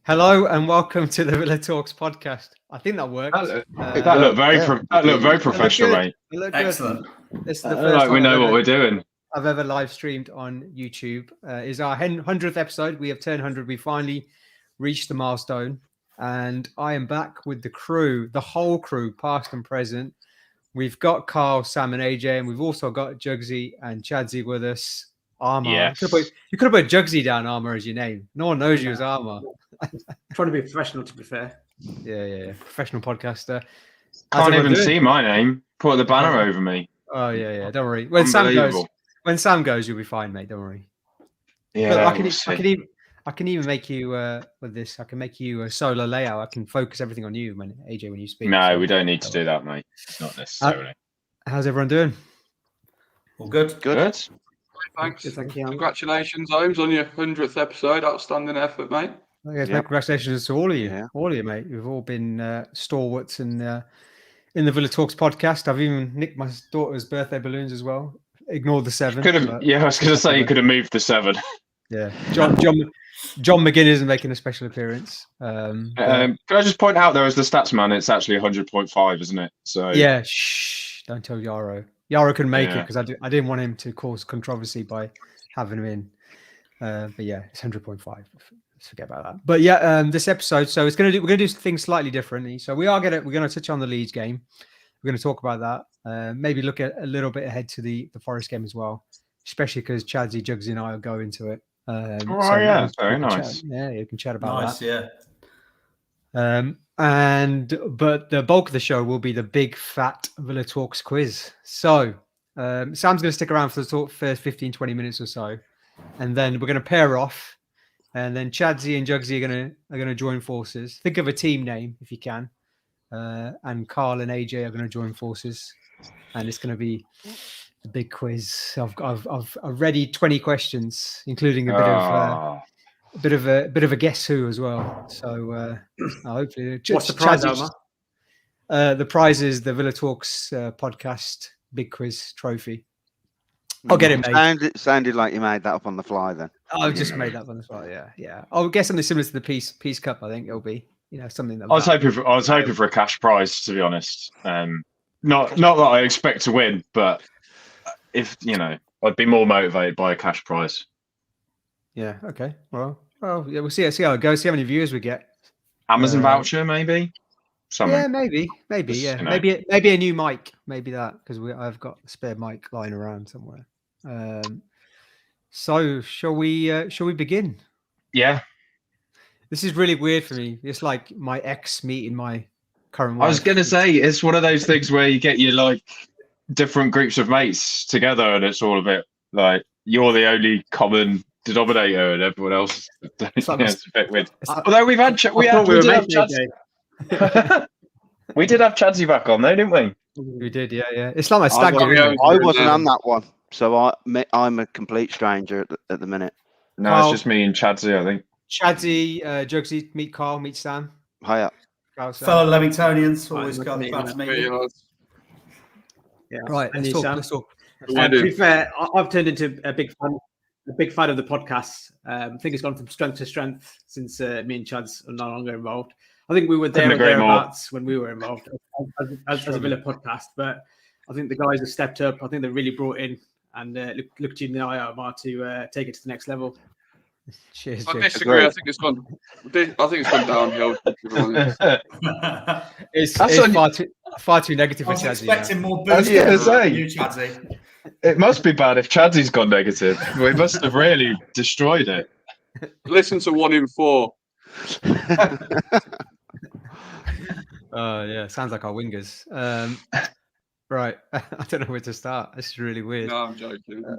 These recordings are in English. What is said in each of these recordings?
Hello and welcome to the Villa Talks podcast. I think that worked. That looked very professional, mate. Excellent. This is the first we know what we're doing. I've ever live streamed on YouTube. Is our 100th episode. We have turned 100. We finally reached the milestone, and I am back with the crew, the whole crew, past and present. We've got Carl, Sam, and AJ, and we've also got Jugsy and Chadsy with us. Armour. Yes. You could have put Jugsy down, Armour, as your name. No one knows you as Armour. Trying to be professional, to be fair. Yeah. Professional podcaster. Can't even see my name. Put the banner over me. Oh yeah. Don't worry. When Sam goes, you'll be fine, mate. Don't worry. Yeah. I can even make you with this. I can make you a solo layout. I can focus everything on you, when AJ, when you speak. No, we don't need to do that, mate. Not necessarily. How's everyone doing? All good. Good. Thanks. Thank you. Congratulations, Holmes, on your 100th episode. Outstanding effort, mate. Mate, congratulations to all of you. All of you, mate. You've all been stalwarts in the Villa Talks podcast. I've even nicked my daughter's birthday balloons as well. Ignored the 7. I was going to say you could have moved the 7. Yeah. John McGinn isn't making a special appearance. Can I just point out there as the stats man, it's actually 100.5, isn't it? So yeah, don't tell Jaro. Jaro can make it because I didn't want him to cause controversy by having him in. But yeah, it's 100.5. Let's forget about that. But yeah, this episode, so we're gonna do things slightly differently. So we're gonna touch on the Leeds game. We're gonna talk about that. Maybe look at a little bit ahead to the Forest game as well, especially because Chadsy, Jugsy, and I will go into it. Very nice. You can chat about that. Nice, yeah. But the bulk of the show will be the big fat Villa Talks quiz. So Sam's going to stick around for the first 15-20 minutes or so, and then we're going to pair off, and then Chadsy and Jugsy are going to join forces. Think of a team name if you can, and Carl and AJ are going to join forces, and it's going to be a big quiz. I've ready 20 questions, including a bit of a guess who as well. So hopefully, what's the prize, Omar? The prize is the Villa Talks podcast big quiz trophy. I'll get it made. It sounded like you made that up on the fly. Then I've just made that up on the fly. Yeah. I'll guess something similar to the Peace Cup. I think it'll be something that I was hoping for a cash prize, to be honest. Not that I expect to win, but if I'd be more motivated by a cash prize. Yeah. Okay. Well, yeah. We'll see how it goes. See how many viewers we get. Amazon voucher, maybe. Something. Yeah, maybe. Yeah, maybe a new mic. Maybe that because I've got a spare mic lying around somewhere. So shall we begin? Yeah. This is really weird for me. It's like my ex meeting my current wife. I was gonna say it's one of those things where you get your different groups of mates together, and it's all a bit like you're the only common denominator, and everyone else. It's a bit weird. Although we did have Chadsy back on, though, didn't we? We did, yeah. It's like my stag do. I wasn't on that one, so I'm a complete stranger at the minute. No, Carl, it's just me and Chadsy, I think. Chadsy, Jugsy, meet Carl, meet Sam. Hiya. Fellow Leamingtonians, always glad to meet you. Yeah, right. Let's talk. To be fair, I've turned into a big fan of the podcast. I think it's gone from strength to strength since me and Chads are no longer involved. I think we were thereabouts when we were involved as a Villa podcast, but I think the guys have stepped up. I think they've really brought in and looked you in the eye, Omar, to take it to the next level. Cheers. I disagree. I think it's gone downhill. It's far too negative for I was Chadsy. expecting more boost. I was gonna say, you, Chadsy. It must be bad if Chadsy's gone negative. We must have really destroyed it. Listen to 1 in 4. Yeah, sounds like our wingers. Right, I don't know where to start. This is really weird. No, I'm joking. No,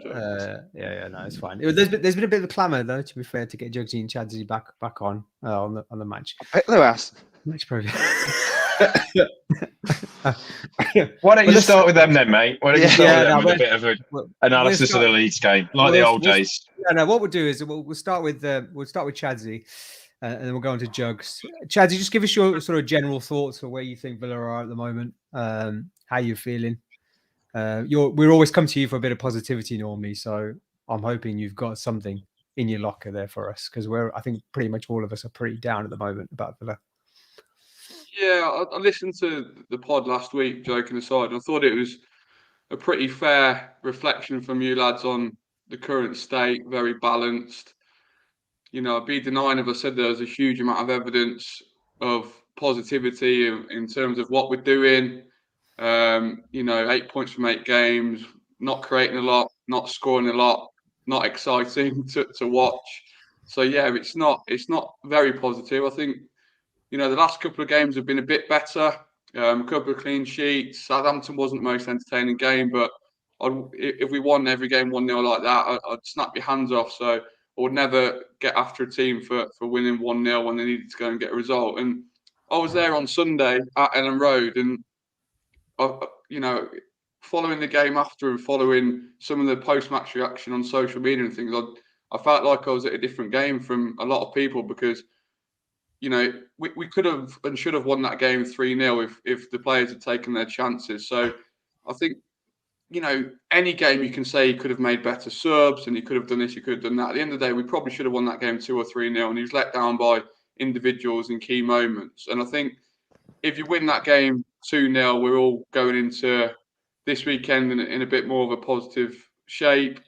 it's fine. There's been a bit of a clamour though, to be fair, to get Jugsy and Chadsy back on the match. Pick the ass. Match program. Why don't you start with them then, mate? Why don't you start with them with a bit of an analysis of the Leeds game, like the old days? No. What we'll do is we'll start with Chadsy, and then we'll go on to Jugs. Chadsy, just give us your sort of general thoughts of where you think Villa are at the moment. How you're feeling? We always come to you for a bit of positivity normally, so I'm hoping you've got something in your locker there for us? Because I think pretty much all of us are pretty down at the moment about Villa. Yeah, I listened to the pod last week, joking aside, and I thought it was a pretty fair reflection from you lads on the current state, very balanced. I'd be denying if I said there was a huge amount of evidence of positivity in terms of what we're doing. 8 points from 8 games, not creating a lot, not scoring a lot, not exciting to watch. So yeah, it's not very positive. I think the last couple of games have been a bit better. A couple of clean sheets. Southampton wasn't the most entertaining game, but if we won every game 1-0 like that, I'd snap your hands off. So I would never get after a team for winning 1-0 when they needed to go and get a result. And I was there on Sunday at Ellen Road, and following the game after and following some of the post-match reaction on social media and things, I felt like I was at a different game from a lot of people because we could have and should have won that game 3-0 if the players had taken their chances. So I think, any game you can say he could have made better subs and he could have done this, he could have done that. At the end of the day, we probably should have won that game 2 or 3-0, and he was let down by individuals in key moments. And I think if you win that game 2-0, we're all going into this weekend in a bit more of a positive shape.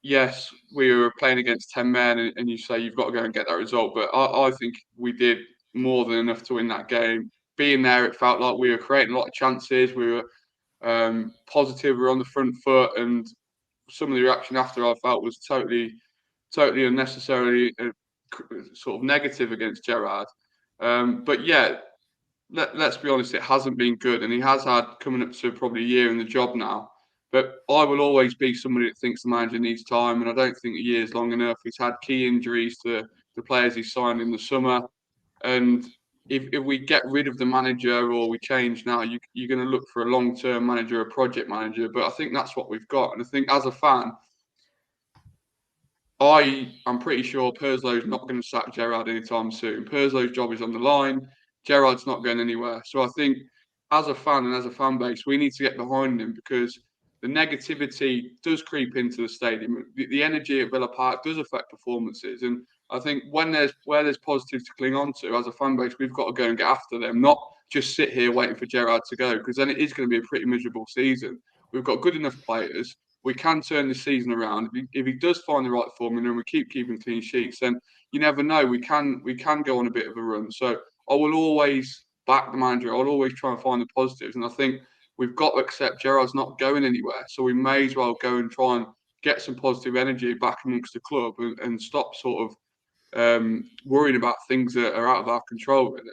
Yes, we were playing against 10 men, and you say you've got to go and get that result. But I think we did more than enough to win that game. Being there, it felt like we were creating a lot of chances. We were positive. We were on the front foot, and some of the reaction after I felt was totally unnecessarily sort of negative against Gerrard. But yeah, let's be honest, it hasn't been good, and he has had coming up to probably a year in the job now. But I will always be somebody that thinks the manager needs time, and I don't think a year is long enough. He's had key injuries to the players he signed in the summer, and if we get rid of the manager or we change now, you're going to look for a long-term manager, a project manager. But I think that's what we've got, and I think as a fan, I'm pretty sure Perslow's not going to sack Gerrard anytime soon. Perslow's job is on the line. Gerrard's not going anywhere. So I think as a fan and as a fan base, we need to get behind him because the negativity does creep into the stadium. The energy at Villa Park does affect performances. And I think where there's positives to cling on to as a fan base, we've got to go and get after them, not just sit here waiting for Gerrard to go, because then it is going to be a pretty miserable season. We've got good enough players. We can turn the season around. If he does find the right formula and we keep keeping clean sheets, then you never know. We can go on a bit of a run. So I will always back the manager. I'll always try and find the positives. And I think we've got to accept Gerrard's not going anywhere. So we may as well go and try and get some positive energy back amongst the club and stop sort of worrying about things that are out of our control, really.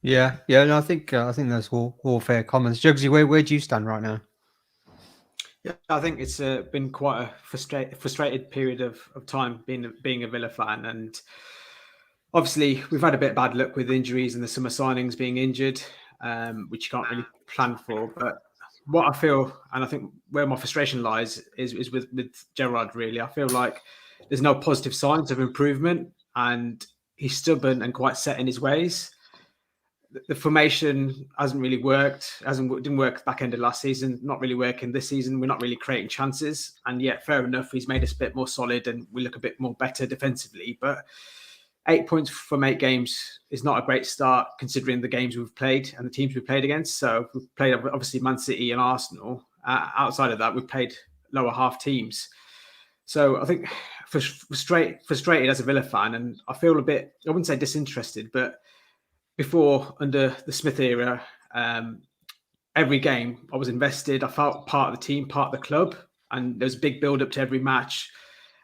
Yeah. No, I think that's all fair comments. Jugsy, where do you stand right now? Yeah, I think it's been quite a frustrated period of time being a Villa fan, and obviously we've had a bit of bad luck with injuries and the summer signings being injured, which you can't really plan for. But what I feel, and I think where my frustration lies, is with Gerrard. Really, I feel like there's no positive signs of improvement, and he's stubborn and quite set in his ways. The formation hasn't really worked. Didn't work back end of last season. Not really working this season. We're not really creating chances. And yet, fair enough, he's made us a bit more solid and we look a bit more better defensively. But 8 points from 8 games is not a great start considering the games we've played and the teams we've played against. So we've played obviously Man City and Arsenal. Outside of that, we've played lower half teams. So I think frustrated as a Villa fan, and I feel a bit, I wouldn't say disinterested, but before, under the Smith era, every game I was invested. I felt part of the team, part of the club, and there was a big build up to every match.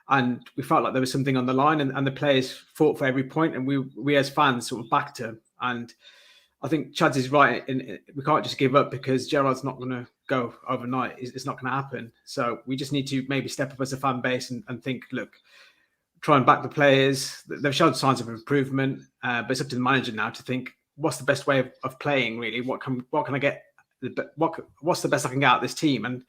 And we felt like there was something on the line, and the players fought for every point, and we as fans sort of backed him. And I think Chads is right. We can't just give up because Gerrard's not going to go overnight. It's not going to happen. So we just need to maybe step up as a fan base and think, look, try and back the players. They've shown signs of improvement, but it's up to the manager now to think what's the best way of playing. Really, what can I get? What's the best I can get out of this team? And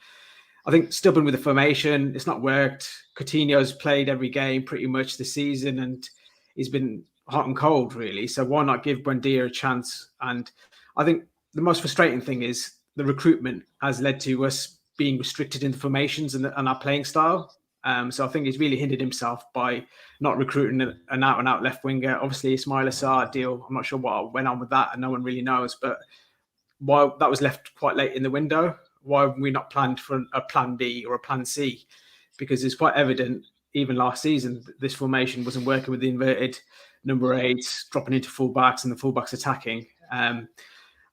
I think stubborn with the formation. It's not worked. Coutinho's played every game pretty much this season, and he's been hot and cold really. So why not give Buendia a chance? And I think the most frustrating thing is the recruitment has led to us being restricted in the formations and our playing style. So I think he's really hindered himself by not recruiting an out-and-out left winger. Obviously, Ismail Assar deal, I'm not sure what went on with that, and no one really knows. But why that was left quite late in the window, why have we not planned for a plan B or a plan C? Because it's quite evident, even last season, this formation wasn't working with the inverted number 8, dropping into fullbacks and the fullbacks attacking.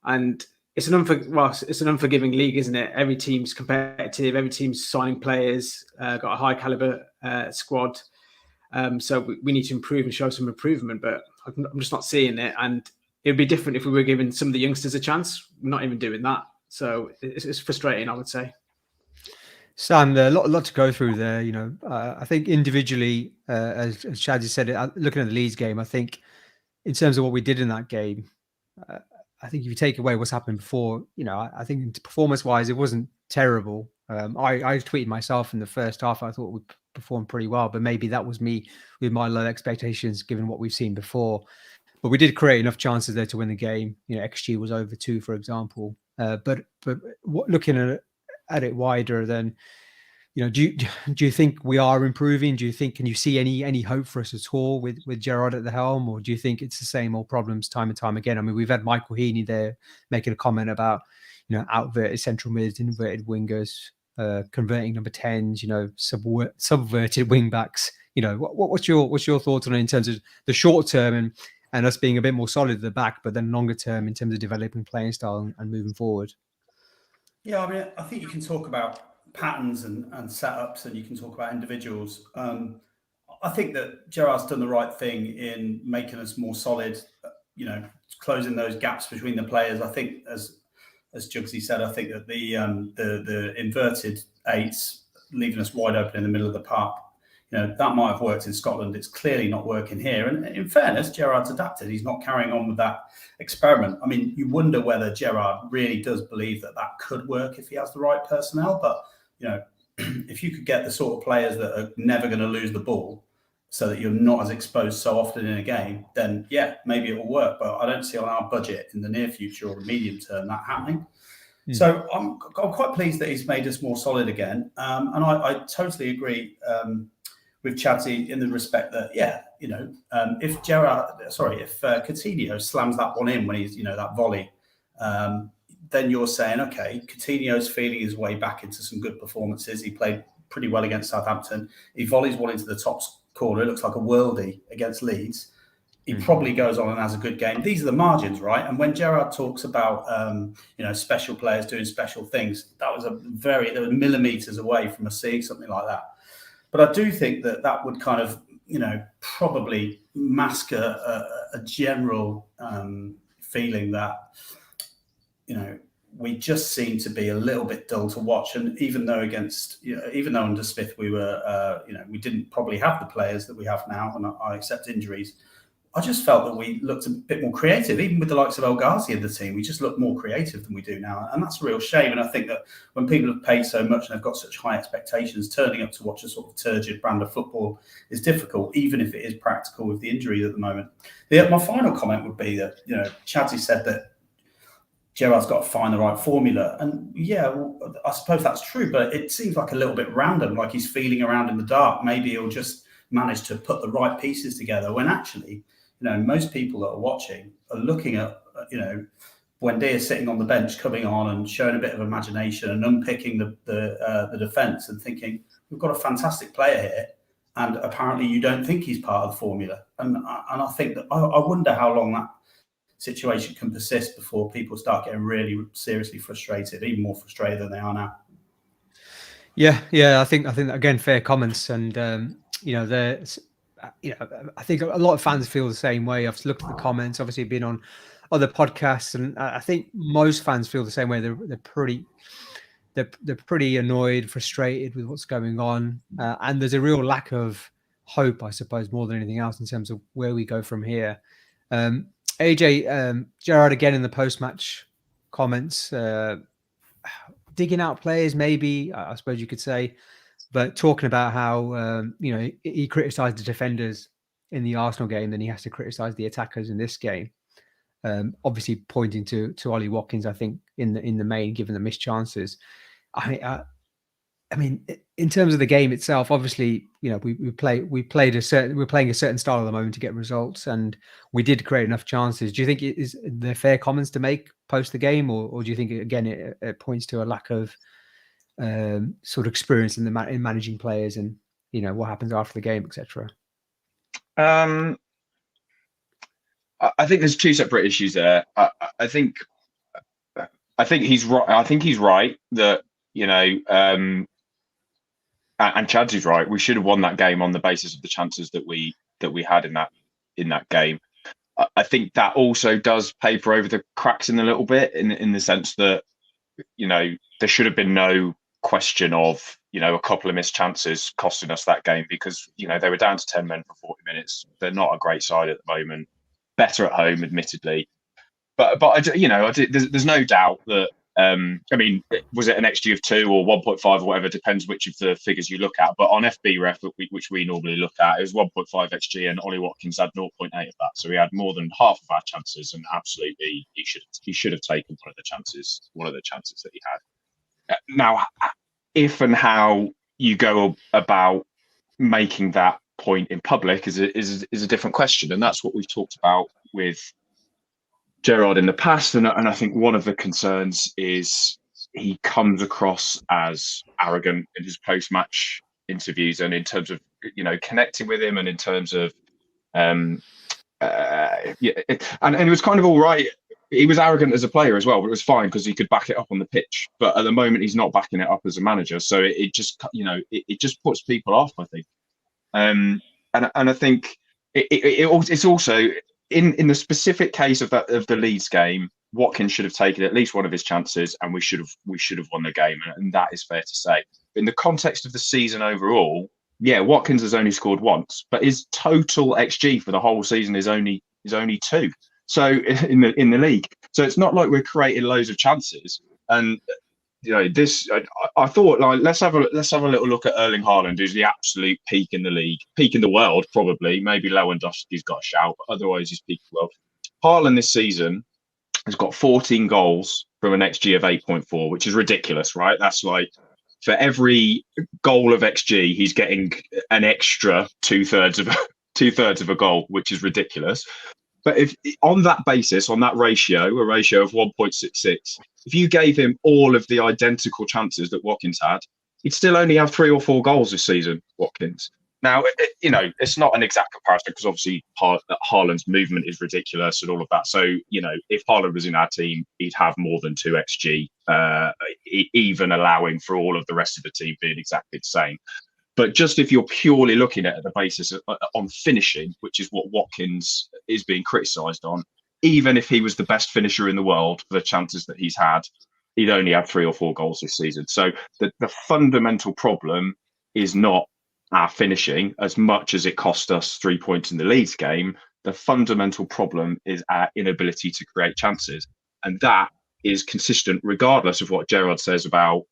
And it's an unforgiving league, isn't it? Every team's competitive. Every team's signing players, got a high caliber squad. So we need to improve and show some improvement. But I'm just not seeing it. And it would be different if we were giving some of the youngsters a chance. We're not even doing that. So it's frustrating, I would say. Sam, there a lot to go through there. I think individually, as Chadsy said, looking at the Leeds game, I think in terms of what we did in that game, I think if you take away what's happened before, I think performance-wise, it wasn't terrible. I tweeted myself in the first half, I thought we performed pretty well, but maybe that was me with my low expectations given what we've seen before. But we did create enough chances there to win the game. XG was over 2, for example. But looking at it wider, then do you think we are improving? Can you see any hope for us at all with Gerard at the helm, or do you think it's the same old problems time and time again? I mean, we've had Michael Heaney there making a comment about outverted central mids, inverted wingers, converting number 10s, subverted wing backs. What's your thoughts on it in terms of the short term and us being a bit more solid at the back, but then longer term in terms of developing playing style and moving forward? Yeah, I mean, I think you can talk about patterns and setups, and you can talk about individuals. I think that Gerard's done the right thing in making us more solid, closing those gaps between the players. I think, as Jugsy said, I think that the inverted 8s leaving us wide open in the middle of the park, that might have worked in Scotland. It's clearly not working here. And in fairness, Gerard's adapted. He's not carrying on with that experiment. I mean, you wonder whether Gerard really does believe that could work if he has the right personnel. But, if you could get the sort of players that are never going to lose the ball so that you're not as exposed so often in a game, then, yeah, maybe it will work. But I don't see on our budget in the near future or the medium term that happening. So I'm quite pleased that he's made us more solid again. And I totally agree with Chadsy in the respect that, if Coutinho slams that one in when he's, that volley, then you're saying, okay, Coutinho's feeling his way back into some good performances. He played pretty well against Southampton. He volleys one into the top corner. It looks like a worldie against Leeds. He probably goes on and has a good game. These are the margins, right? And when Gerard talks about, special players doing special things, there were millimetres away from a C, something like that. But I do think that would kind of, probably mask a general feeling that, we just seem to be a little bit dull to watch. And even though under Smith we were, we didn't probably have the players that we have now, and I accept injuries, I just felt that we looked a bit more creative, even with the likes of El Ghazi in the team. We just look more creative than we do now. And that's a real shame. And I think that when people have paid so much and they've got such high expectations, turning up to watch a sort of turgid brand of football is difficult, even if it is practical with the injuries at the moment. My final comment would be that, Chadsy said that Gerard's got to find the right formula. And I suppose that's true, but it seems like a little bit random, like he's feeling around in the dark. Maybe he'll just manage to put the right pieces together when actually, most people that are watching are looking at, Buendia sitting on the bench, coming on and showing a bit of imagination and unpicking the defence and thinking, we've got a fantastic player here. And apparently you don't think he's part of the formula. And I think that I wonder how long that situation can persist before people start getting really seriously frustrated, even more frustrated than they are now. Yeah. I think again, fair comments. And, I think a lot of fans feel the same way. I've looked at the comments, obviously been on other podcasts, and I think most fans feel the same way. They're pretty annoyed, frustrated with what's going on, and there's a real lack of hope, I suppose, more than anything else in terms of where we go from here. AJ, Gerard again in the post-match comments, digging out players, maybe I suppose you could say. But talking about how, he criticised the defenders in the Arsenal game, then he has to criticise the attackers in this game. Obviously pointing to Ollie Watkins, I think, in the main, given the missed chances. I mean, in terms of the game itself, obviously, we're playing a certain style at the moment to get results, and we did create enough chances. Do you think is there fair comments to make post the game, or do you think again it points to a lack of sort of experience in in managing players and what happens after the game, etc.? I think there's two separate issues there. I think he's right. I think he's right that and Chadsy's right. We should have won that game on the basis of the chances that we had in that game. I think that also does paper over the cracks in a little bit in the sense that there should have been no question of a couple of missed chances costing us that game, because they were down to 10 men for 40 minutes. They're not a great side at the moment. Better at home, admittedly, but there's no doubt that. I mean, was it an XG of 2 or 1.5 or whatever? Depends which of the figures you look at. But on FB Ref, which we normally look at, it was 1.5 XG, and Ollie Watkins had 0.8 of that. So he had more than half of our chances, and absolutely he should have taken one of the chances that he had. Now, if and how you go about making that point in public is a different question, and that's what we've talked about with Gerrard in the past, and I think one of the concerns is he comes across as arrogant in his post-match interviews, and in terms of connecting with him, and in terms of and it was kind of all right. He was arrogant as a player as well, but it was fine because he could back it up on the pitch. But at the moment, he's not backing it up as a manager, so it just it just puts people off, I think. And I think it's also. In the specific case of the Leeds game, Watkins should have taken at least one of his chances, and we should have won the game, and that is fair to say. In the context of the season overall, yeah, Watkins has only scored once, but his total XG for the whole season is only 2. So in the league, so it's not like we're creating loads of chances. And this I thought, like, let's have a little look at Erling Haaland, who's the absolute peak in the league, peak in the world, probably. Maybe Lewandowski's got a shout, but otherwise he's peak in the world. Haaland this season has got 14 goals from an XG of 8.4, which is ridiculous, right? That's like, for every goal of XG, he's getting an extra two-thirds of a goal, which is ridiculous. But if on that basis, on that ratio, a ratio of 1.66, if you gave him all of the identical chances that Watkins had, he'd still only have 3 or 4 goals this season, Watkins. Now, it's not an exact comparison, because obviously Haaland's movement is ridiculous and all of that. So, if Haaland was in our team, he'd have more than 2 XG, even allowing for all of the rest of the team being exactly the same. But just if you're purely looking at the basis on finishing, which is what Watkins is being criticised on, even if he was the best finisher in the world for the chances that he's had, he'd only had 3 or 4 goals this season. So the fundamental problem is not our finishing as much as it cost us 3 points in the Leeds game. The fundamental problem is our inability to create chances. And that is consistent regardless of what Gerrard says about,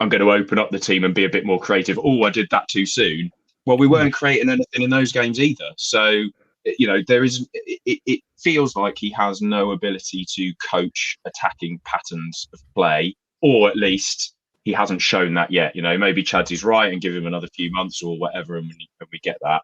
I'm going to open up the team and be a bit more creative. Oh, I did that too soon. Well, we weren't creating anything in those games either. So, it feels like he has no ability to coach attacking patterns of play, or at least he hasn't shown that yet. Maybe Chadsy's right and give him another few months or whatever, and we get that.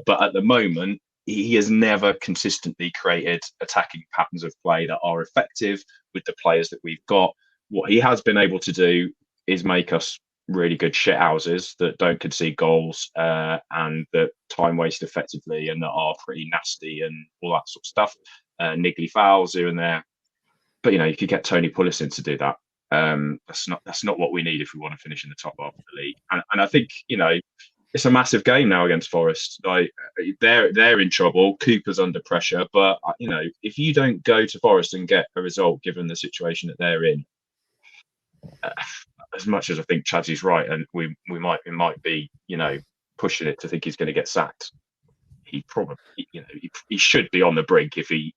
But at the moment, he has never consistently created attacking patterns of play that are effective with the players that we've got. What he has been able to do is make us really good shithouses that don't concede goals and that time waste effectively and that are pretty nasty and all that sort of stuff. Niggly fouls here and there. But, you could get Tony Pullis in to do that. That's not what we need if we want to finish in the top half of the league. And I think, it's a massive game now against Forest. Like, they're in trouble. Cooper's under pressure. But, if you don't go to Forest and get a result, given the situation that they're in, as much as I think Chadsy's right, and we might be pushing it to think he's going to get sacked, he probably he should be on the brink if we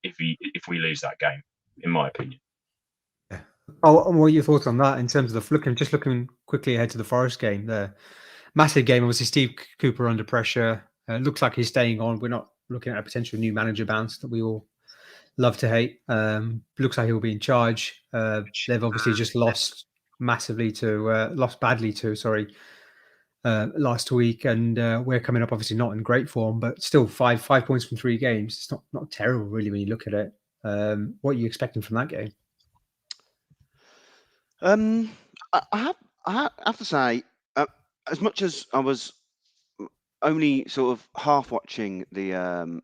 lose that game, in my opinion. Yeah. Oh, and what are your thoughts on that in terms of looking quickly ahead to the Forest game? The massive game, obviously. Steve Cooper under pressure. Looks like he's staying on. We're not looking at a potential new manager bounce that we all love to hate. Looks like he'll be in charge. They've obviously just lost massively to lost badly to last week, and we're coming up obviously not in great form, but still five points from 3 games. It's not terrible really when you look at it. What are you expecting from that game? I have to say, as much as I was only sort of half watching the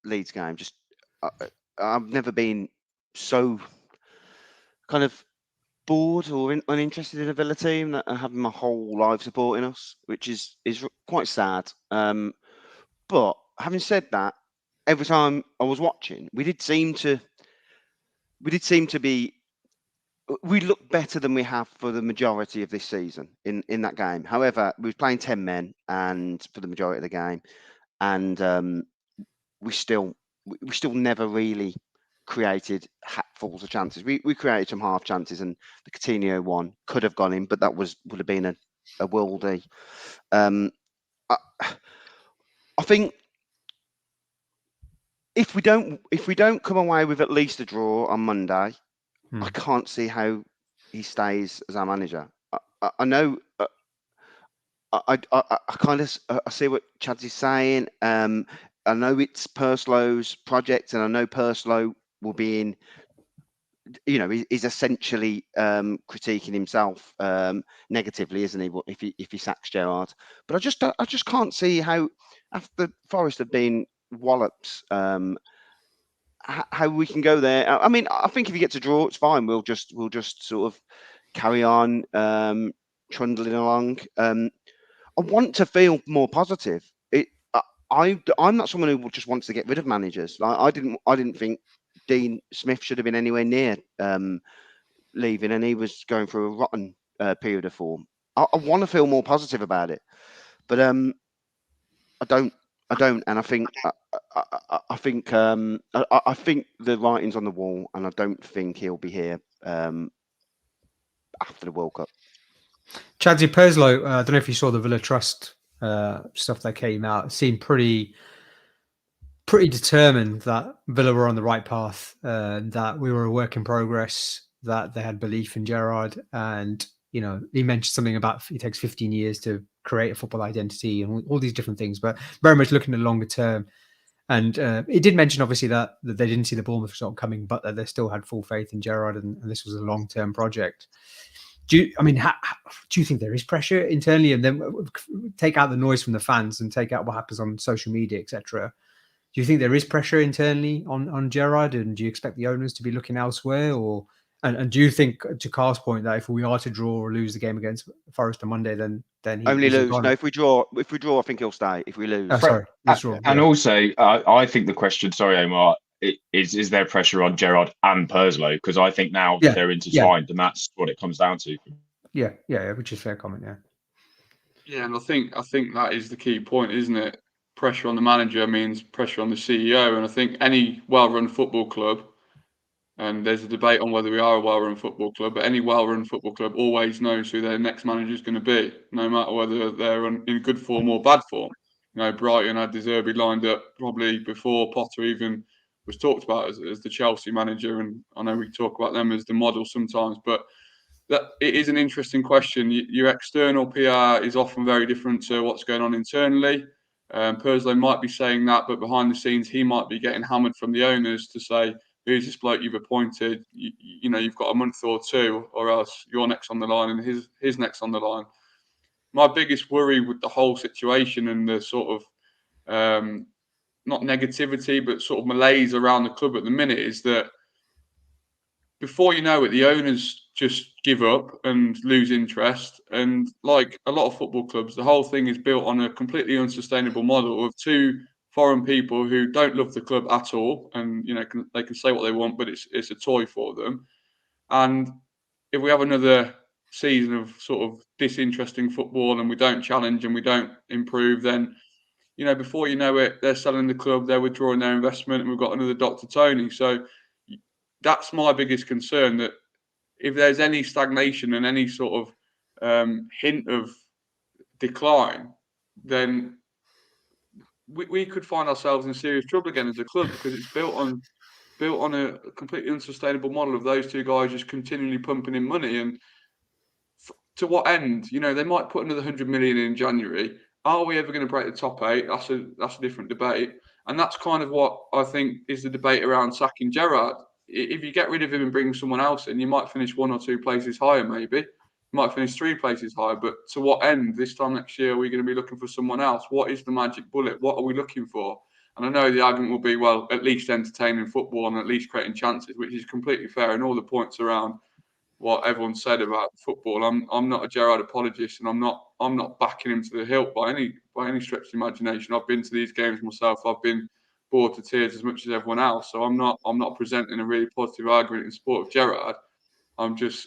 Leeds game, just I've never been so kind of bored or uninterested in a Villa team that are having my whole life supporting us, which is quite sad. But having said that, every time I was watching, we did seem to be. We looked better than we have for the majority of this season in that game. However, we were playing 10 men and for the majority of the game, and we still never really created hatfuls of chances. We created some half chances, and the Coutinho one could have gone in, but that would have been a worldie. I think if we don't come away with at least a draw on Monday, I can't see how he stays as our manager. I know. I kind of see what Chadsy's saying. I know it's Perslow's project, and I know Perslow will be in. He's essentially critiquing himself negatively, isn't he? If he sacks Gerrard, but I just can't see how, after Forest have been walloped, how we can go there. I mean, I think if he gets a draw, it's fine. We'll just sort of carry on trundling along. I want to feel more positive. I'm not someone who just wants to get rid of managers. I didn't think Dean Smith should have been anywhere near leaving, and he was going through a rotten period of form. I want to feel more positive about it, but I don't, and I think I think the writing's on the wall, and I don't think he'll be here after the World Cup. Chadsy Perslow, I don't know if you saw the Villa Trust stuff that came out. It seemed pretty determined that Villa were on the right path, that we were a work in progress, that they had belief in Gerrard, and he mentioned something about it takes 15 years to create a football identity and all these different things, but very much looking at longer term. And he did mention obviously that they didn't see the Bournemouth result coming, but that they still had full faith in Gerrard, and this was a long-term project. Do you think there is pressure internally, and then take out the noise from the fans and take out what happens on social media, etc.? Do you think there is pressure internally on Gerrard, and do you expect the owners to be looking elsewhere, and do you think, to Carl's point, that if we are to draw or lose the game against Forest on Monday, then he only lose? No, if we draw, I think he'll stay. If we lose, also, I think the question, sorry, Omar, is there pressure on Gerrard and Perslow? Because I think now they're intertwined, and that's what it comes down to. Yeah, which is a fair comment. Yeah, and I think that is the key point, isn't it? Pressure on the manager means pressure on the CEO, and I think any well-run football club, and there's a debate on whether we are a well-run football club, but any well-run football club always knows who their next manager is going to be, no matter whether they're in good form or bad form. Brighton had De Zerbi lined up probably before Potter even was talked about as the Chelsea manager, and I know we talk about them as the model sometimes, but that it is an interesting question. Your external PR is often very different to what's going on internally. Perslow might be saying that, but behind the scenes, he might be getting hammered from the owners to say, who's this bloke you've appointed? You've got a month or two, or else you're next on the line and his next on the line. My biggest worry with the whole situation and the sort of not negativity, but sort of malaise around the club at the minute is that before you know it, the owners just give up and lose interest. And like a lot of football clubs, the whole thing is built on a completely unsustainable model of two foreign people who don't love the club at all. And, they can say what they want, but it's a toy for them. And if we have another season of sort of disinteresting football and we don't challenge and we don't improve, then, before you know it, they're selling the club, they're withdrawing their investment, and we've got another Dr. Tony. So that's my biggest concern, that if there's any stagnation and any sort of hint of decline, then we could find ourselves in serious trouble again as a club, because it's built on a completely unsustainable model of those two guys just continually pumping in money. And to what end? You know, they might put another 100 million in January. Are we ever going to break the top 8? That's a different debate. And that's kind of what I think is the debate around sacking Gerrard. If you get rid of him and bring someone else in, you might finish 1 or 2 places higher, maybe. You might finish 3 places higher. But to what end? This time next year, are we going to be looking for someone else? What is the magic bullet? What are we looking for? And I know the argument will be, well, at least entertaining football and at least creating chances, which is completely fair. And all the points around what everyone said about football. I'm not a Gerrard apologist, and I'm not backing him to the hilt by any stretch of the imagination. I've been to these games myself. I've been bored to tears as much as everyone else. So I'm not presenting a really positive argument in support of Gerrard. I'm just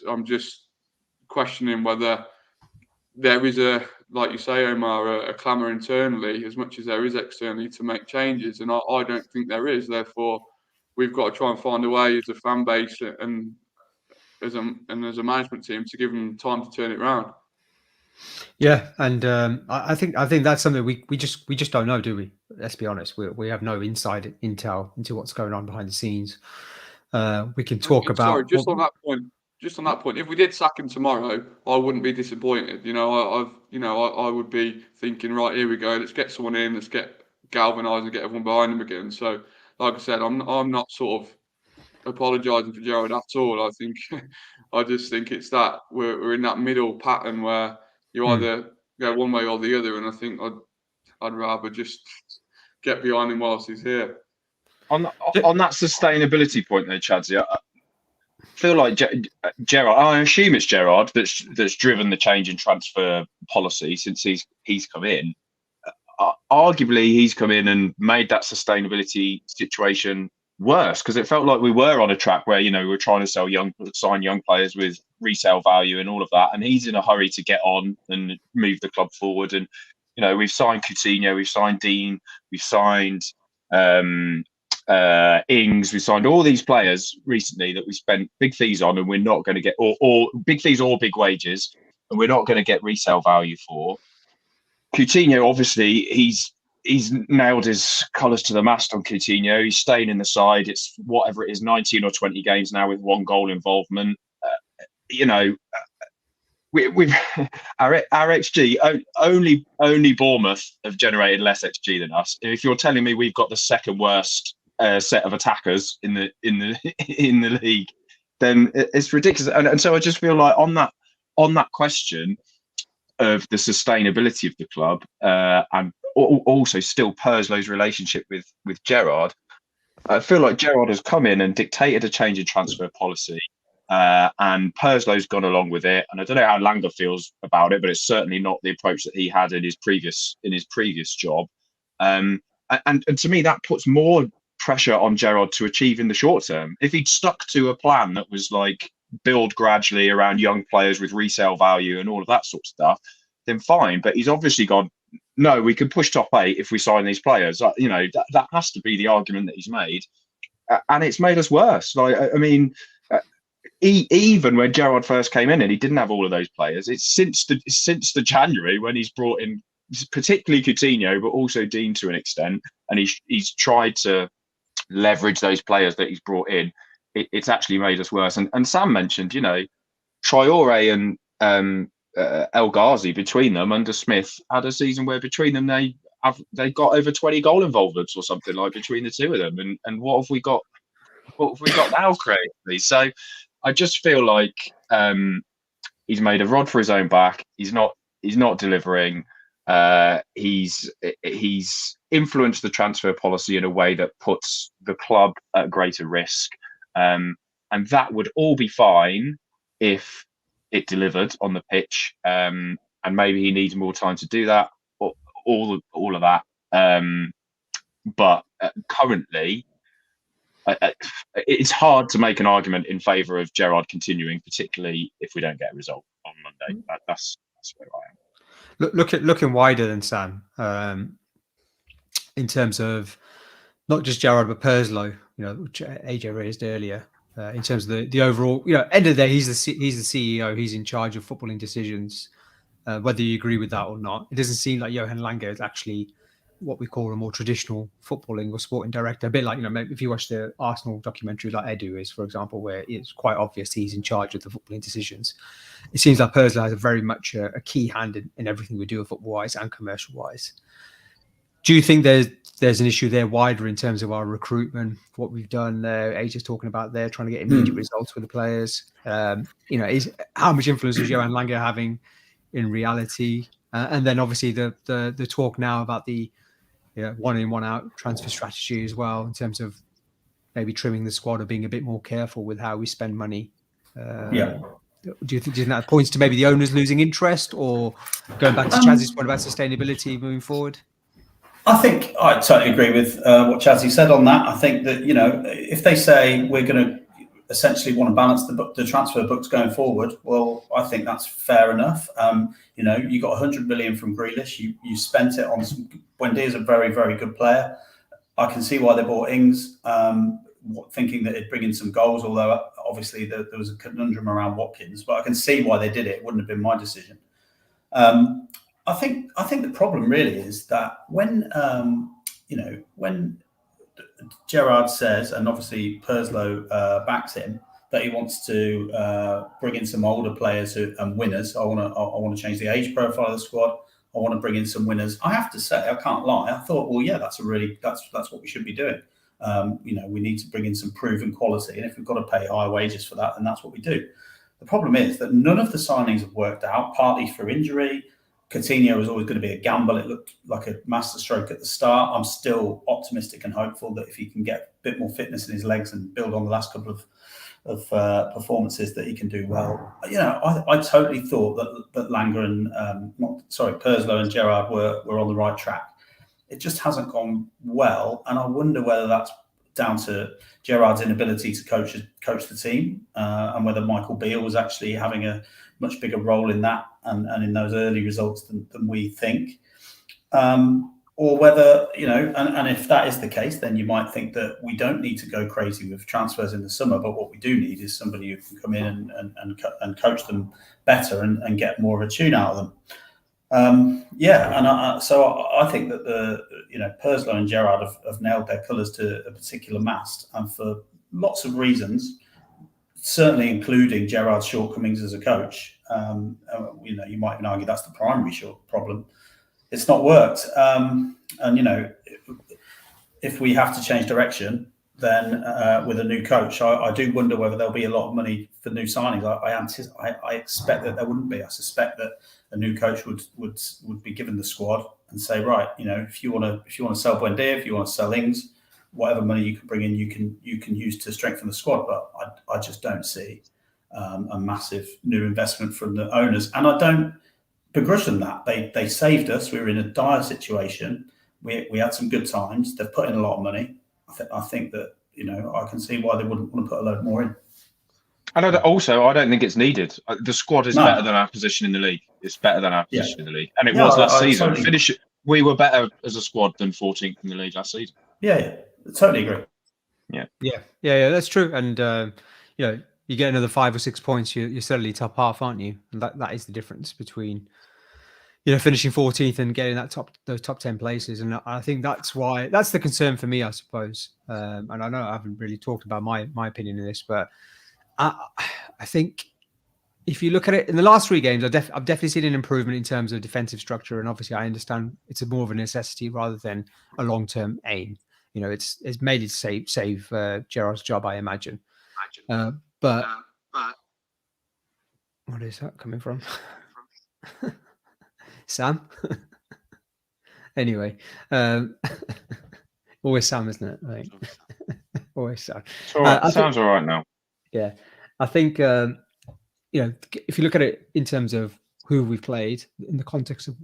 questioning whether there is like you say, Omar, a clamour internally as much as there is externally to make changes, and I don't think there is. Therefore, we've got to try and find a way as a fan base and as a management team to give them time to turn it around. Yeah, and I think that's something we just don't know, do we? Let's be honest. We have no inside intel into what's going on behind the scenes. We can talk about. Sorry, just on that point. If we did sack him tomorrow, I wouldn't be disappointed. You know, I would be thinking, right, here we go. Let's get someone in. Let's get galvanised and get everyone behind him again. So, like I said, I'm not sort of apologising for Gerrard at all. I just think it's that we're in that middle pattern where you either go one way or the other, and I think I'd rather just get behind him whilst he's here. On that sustainability point, though, Chadsy, I feel like Gerrard. I assume it's Gerrard that's driven the change in transfer policy since he's come in. Arguably, he's come in and made that sustainability situation worse, because it felt like we were on a track where, you know, we were trying to sign young players with resale value and all of that, and he's in a hurry to get on and move the club forward. And you know, we've signed Coutinho, we've signed Dean, we've signed Ings, we signed all these players recently that we spent big fees on, and we're not going to get or big fees or big wages, and we're not going to get resale value for. Coutinho, obviously, he's nailed his colours to the mast on Coutinho. He's staying in the side. It's whatever it is, 19 or 20 games now with 1 goal involvement. You know, we've our XG only Bournemouth have generated less XG than us. If you're telling me we've got the second worst set of attackers in the league, then it's ridiculous. And so I just feel like on that question of the sustainability of the club, and also still Perslow's relationship with Gerrard, I feel like Gerrard has come in and dictated a change in transfer policy, and Perslow's gone along with it. And I don't know how Langer feels about it, but it's certainly not the approach that he had in his previous job. And to me, that puts more pressure on Gerrard to achieve in the short term. If he'd stuck to a plan that was like build gradually around young players with resale value and all of that sort of stuff, then fine. But he's obviously gone, no, we can push top 8 if we sign these players. You know, that has to be the argument that he's made. And it's made us worse. Like, I mean, even when Gerrard first came in and he didn't have all of those players, it's since the January when he's brought in particularly Coutinho, but also Dean to an extent, and he's tried to leverage those players that he's brought in. It's actually made us worse. And Sam mentioned, you know, Traore and El Ghazi, between them under Smith, had a season where between them they got over 20 goal involvements or something like between the two of them. And what have we got now creatively? So I just feel like he's made a rod for his own back. He's not delivering. He's influenced the transfer policy in a way that puts the club at greater risk. And that would all be fine if it delivered on the pitch. And maybe he needs more time to do that, all of that. But currently, it's hard to make an argument in favour of Gerrard continuing, particularly if we don't get a result on Monday. That's where I am. Looking wider than Sam, in terms of not just Gerrard but Perslow, you know, which AJ raised earlier, in terms of the overall, you know, end of the day, he's the CEO, he's in charge of footballing decisions, whether you agree with that or not. It doesn't seem like Johan Langer is actually what we call a more traditional footballing or sporting director, a bit like, maybe if you watch the Arsenal documentary like Edu is, for example, where it's quite obvious he's in charge of the footballing decisions. It seems like Purslow has a very much a key hand in everything we do football-wise and commercial-wise. Do you think there's an issue there wider in terms of our recruitment, what we've done there? AJ's talking about there, trying to get immediate results with the players. Is how much influence is Johan Lange having in reality? And then obviously the talk now about the one in, one out transfer strategy as well, in terms of maybe trimming the squad or being a bit more careful with how we spend money. Do you think that points to maybe the owners losing interest, or going back to Chadsy's point about sustainability moving forward? I think I totally agree with what Chadsy said on that. I think that, if they say we're going to essentially want to balance the transfer books going forward, well, I think that's fair enough. You got 100 million from Grealish. You spent it on some. Buendia is a very, very good player. I can see why they bought Ings, thinking that it'd bring in some goals, although obviously there was a conundrum around Watkins, but I can see why they did it. It wouldn't have been my decision. I think the problem really is that when Gerrard says, and obviously Purslow backs him, that he wants to bring in some older players and winners. I want to change the age profile of the squad. I want to bring in some winners. I have to say, I can't lie. I thought, well, yeah, that's what we should be doing. We need to bring in some proven quality, and if we've got to pay high wages for that, then that's what we do. The problem is that none of the signings have worked out, partly through injury. Coutinho was always going to be a gamble. It looked like a masterstroke at the start. I'm still optimistic and hopeful that if he can get a bit more fitness in his legs and build on the last couple of performances, that he can do well. I totally thought that Langer and Purslow and Gerrard were on the right track. It just hasn't gone well, and I wonder whether that's down to Gerrard's inability to coach the team, and whether Michael Beale was actually having a much bigger role in that and in those early results than we think. Or whether, and if that is the case, then you might think that we don't need to go crazy with transfers in the summer, but what we do need is somebody who can come in and coach them better and get more of a tune out of them. So I think that Purslow and Gerrard have nailed their colours to a particular mast, and for lots of reasons, certainly including Gerrard's shortcomings as a coach. You might even argue that's the primary problem. It's not worked. If we have to change direction, then with a new coach, I do wonder whether there'll be a lot of money for new signings. I expect that there wouldn't be. I suspect that a new coach would be given the squad and say, right, if you want to sell Buendia, if you want to sell Ings, whatever money you can bring in, you can use to strengthen the squad. But I just don't see a massive new investment from the owners, and I don't begrudge them that. They saved us. We were in a dire situation. We had some good times. They've put in a lot of money. I think that I can see why they wouldn't want to put a load more in. And I don't think it's needed. The squad is better than our position in the league. It's better than our position in the league, and it was last season. Totally. We were better as a squad than 14th in the league last season. Yeah, totally agree. Yeah, that's true. And you get another 5 or 6 points, you're certainly top half, aren't you? And that is the difference between finishing 14th and getting those top 10 places. And I think that's the concern for me, I suppose. And I know I haven't really talked about my opinion in this, but I think if you look at it in the last 3 games, I've definitely seen an improvement in terms of defensive structure. And obviously I understand it's more of a necessity rather than a long-term aim. It's made it save Gerard's job, I imagine. But what is that coming from? Sam? Anyway, always Sam, isn't it? I think. Always Sam. Sounds all right now. Yeah, I think if you look at it in terms of who we've played in the context of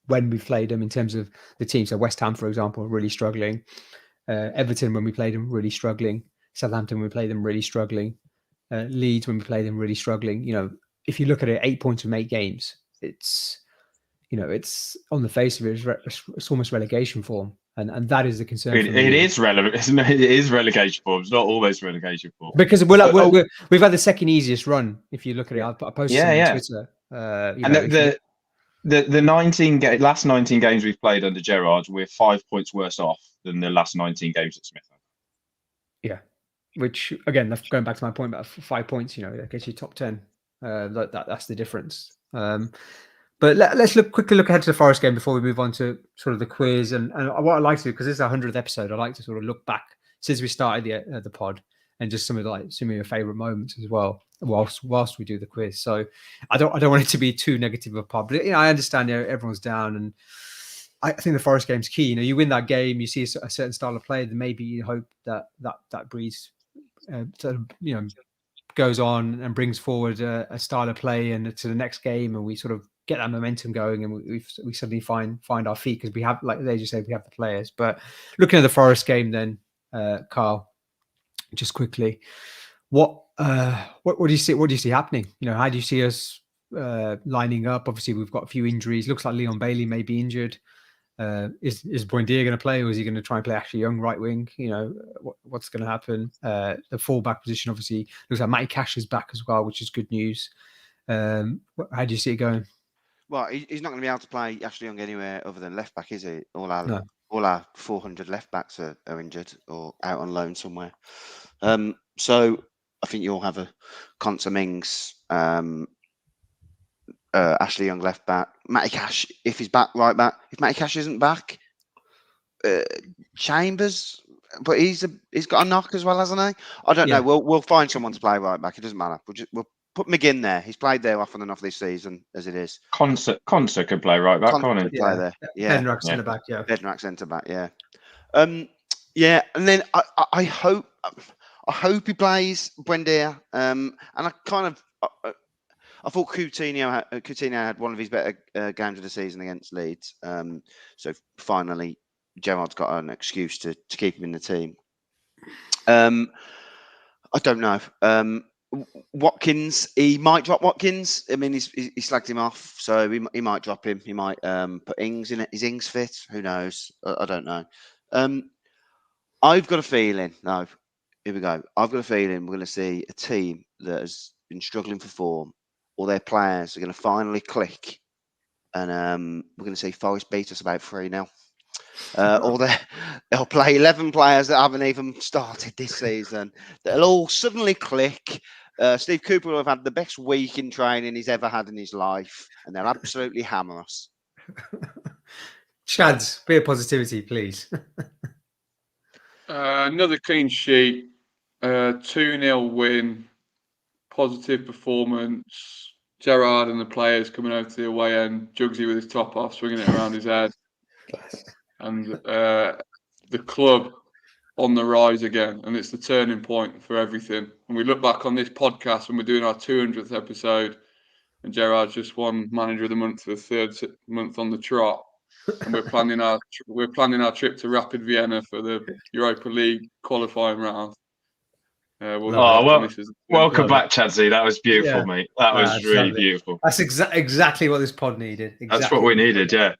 when we've played them, in terms of the teams, so West Ham, for example, are really struggling. Everton, when we played them, really struggling. Southampton, when we played them, really struggling. Leeds, when we played them, really struggling. If you look at it, 8 points from 8 games, it's on the face of it, it's almost relegation form, and that is the concern. It is relevant. It is relegation form. It's not always relegation form because we've had the second easiest run. If you look at it, I posted it on Twitter. the last 19 games we've played under Gerrard, we're 5 points worse off than the last 19 games at Smith. Yeah, which again, going back to my point about 5 points, that gets you top 10. That's the difference. But let's quickly look ahead to the Forest game before we move on to sort of the quiz. And what I like to do, because this is our 100th episode, I like to sort of look back since we started the pod and just some of your favorite moments as well whilst we do the quiz. So I don't want it to be too negative of a pod, but I understand everyone's down, and I think the Forest game's key. You win that game, you see a certain style of play, then maybe you hope that breeds goes on and brings forward a style of play and to the next game, and we sort of get that momentum going, and we suddenly find our feet because we have, like they just said, we have the players. But looking at the Forest game, then Carl, just quickly, what do you see? What do you see happening? How do you see us lining up? Obviously, we've got a few injuries. Looks like Leon Bailey may be injured. Is Buendia going to play, or is he going to try and play Ashley Young right wing? What's going to happen? The fullback position obviously looks like Matty Cash is back as well, which is good news. How do you see it going? Well, he's not going to be able to play Ashley Young anywhere other than left back, is he? All our 400 left backs are injured or out on loan somewhere. So I think you'll have a Conser Mings, Ashley Young left back, Matty Cash if he's back right back. If Matty Cash isn't back, Chambers, but he's got a knock as well, hasn't he? I don't know. We'll find someone to play right back. It doesn't matter. We'll put McGinn there. He's played there off and on off this season as it is. Conser could play right back, can't he? Play there. Yeah. Bednarik centre back. Yeah. Bednarik centre back. Yeah. Yeah. And then I hope he plays Buendia. And I kind of. I thought Coutinho had one of his better games of the season against Leeds. So finally, Gerrard's got an excuse to keep him in the team. I don't know. Watkins, he might drop Watkins. I mean, he slagged him off, so he might drop him. He might put Ings in it. Is Ings fit? Who knows? I don't know. I've got a feeling. No, here we go. I've got a feeling we're going to see a team that has been struggling for form. All their players are going to finally click, and we're going to see Forest beat us about 3-0. They'll play 11 players that haven't even started this season. They'll all suddenly click. Steve Cooper will have had the best week in training he's ever had in his life, and they'll absolutely hammer us. Chads, bit of positivity, please. Another clean sheet, 2-0 win. Positive performance. Gerrard and the players coming out to the away end. Jugsy with his top off, swinging it around his head. And the club on the rise again. And it's the turning point for everything. And we look back on this podcast when we're doing our 200th episode. And Gerrard's just won Manager of the Month for the third month on the trot. And we're planning our trip to Rapid Vienna for the Europa League qualifying round. Welcome back, Chadsy. That was beautiful, mate. That was really beautiful. That's exactly what this pod needed. Exactly. That's what we needed, yeah.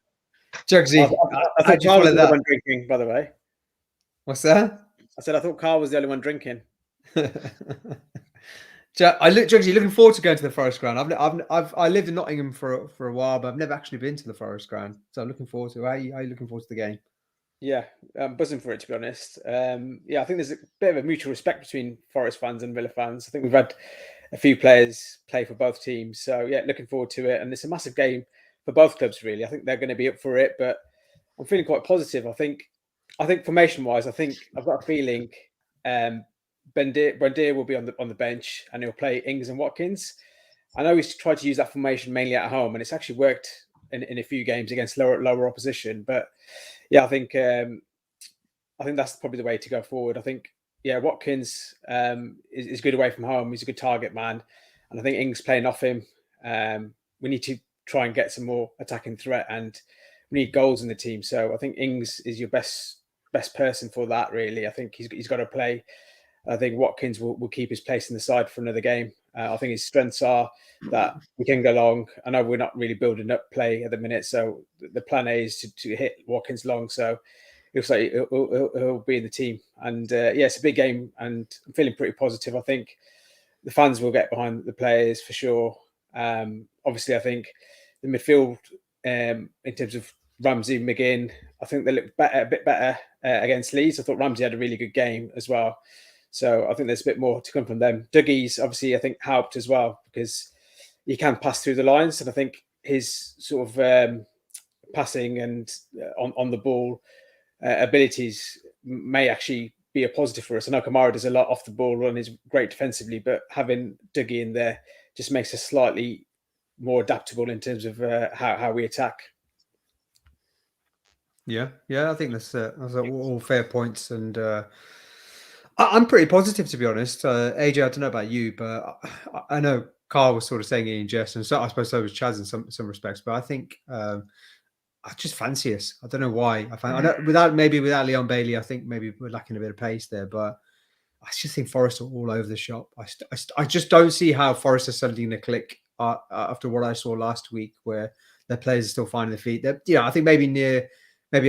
Jugsy, I thought Carl was the only one drinking, by the way. What's that? I said I thought Carl was the only one drinking. Jugsy, looking forward to going to the Forest Ground. I lived in Nottingham for a while, but I've never actually been to the Forest Ground. So I'm looking forward to it. How are you looking forward to the game? Yeah, I'm buzzing for it, to be honest. I think there's a bit of a mutual respect between Forest fans and Villa fans. I think we've had a few players play for both teams. So, yeah, looking forward to it. And it's a massive game for both clubs, really. I think they're going to be up for it, but I'm feeling quite positive. I think formation-wise, I've got a feeling Buendia will be on the bench and he'll play Ings and Watkins. I know he's tried to use that formation mainly at home, and it's actually worked in a few games against lower opposition. But yeah, I think that's probably the way to go forward. I think Watkins is good away from home. He's a good target man, and I think Ings playing off him. We need to try and get some more attacking threat, and we need goals in the team. So I think Ings is your best person for that. Really, I think he's got to play. I think Watkins will keep his place in the side for another game. I think his strengths are that we can go long. I know we're not really building up play at the minute, so the plan A is to hit Watkins long. So it looks like he'll be in the team. And it's a big game, and I'm feeling pretty positive. I think the fans will get behind the players for sure. Obviously, I think the midfield in terms of Ramsey, McGinn. I think they look a bit better against Leeds. I thought Ramsey had a really good game as well. So I think there's a bit more to come from them. Dougie's obviously, I think, helped as well because he can pass through the lines. And I think his sort of passing and on the ball abilities may actually be a positive for us. I know Kamara does a lot off the ball and is great defensively, but having Dougie in there just makes us slightly more adaptable in terms of how we attack. Yeah, I think that's all fair points, and I'm pretty positive, to be honest. AJ, I don't know about you, but I know Carl was sort of saying it in jest, and so I suppose so was Chaz in some respects. But I think I just fancy us. I don't know why. I know without Leon Bailey, I think maybe we're lacking a bit of pace there. But I just think Forest are all over the shop. I just don't see how Forest are suddenly going to click after what I saw last week, where their players are still finding their feet. I think maybe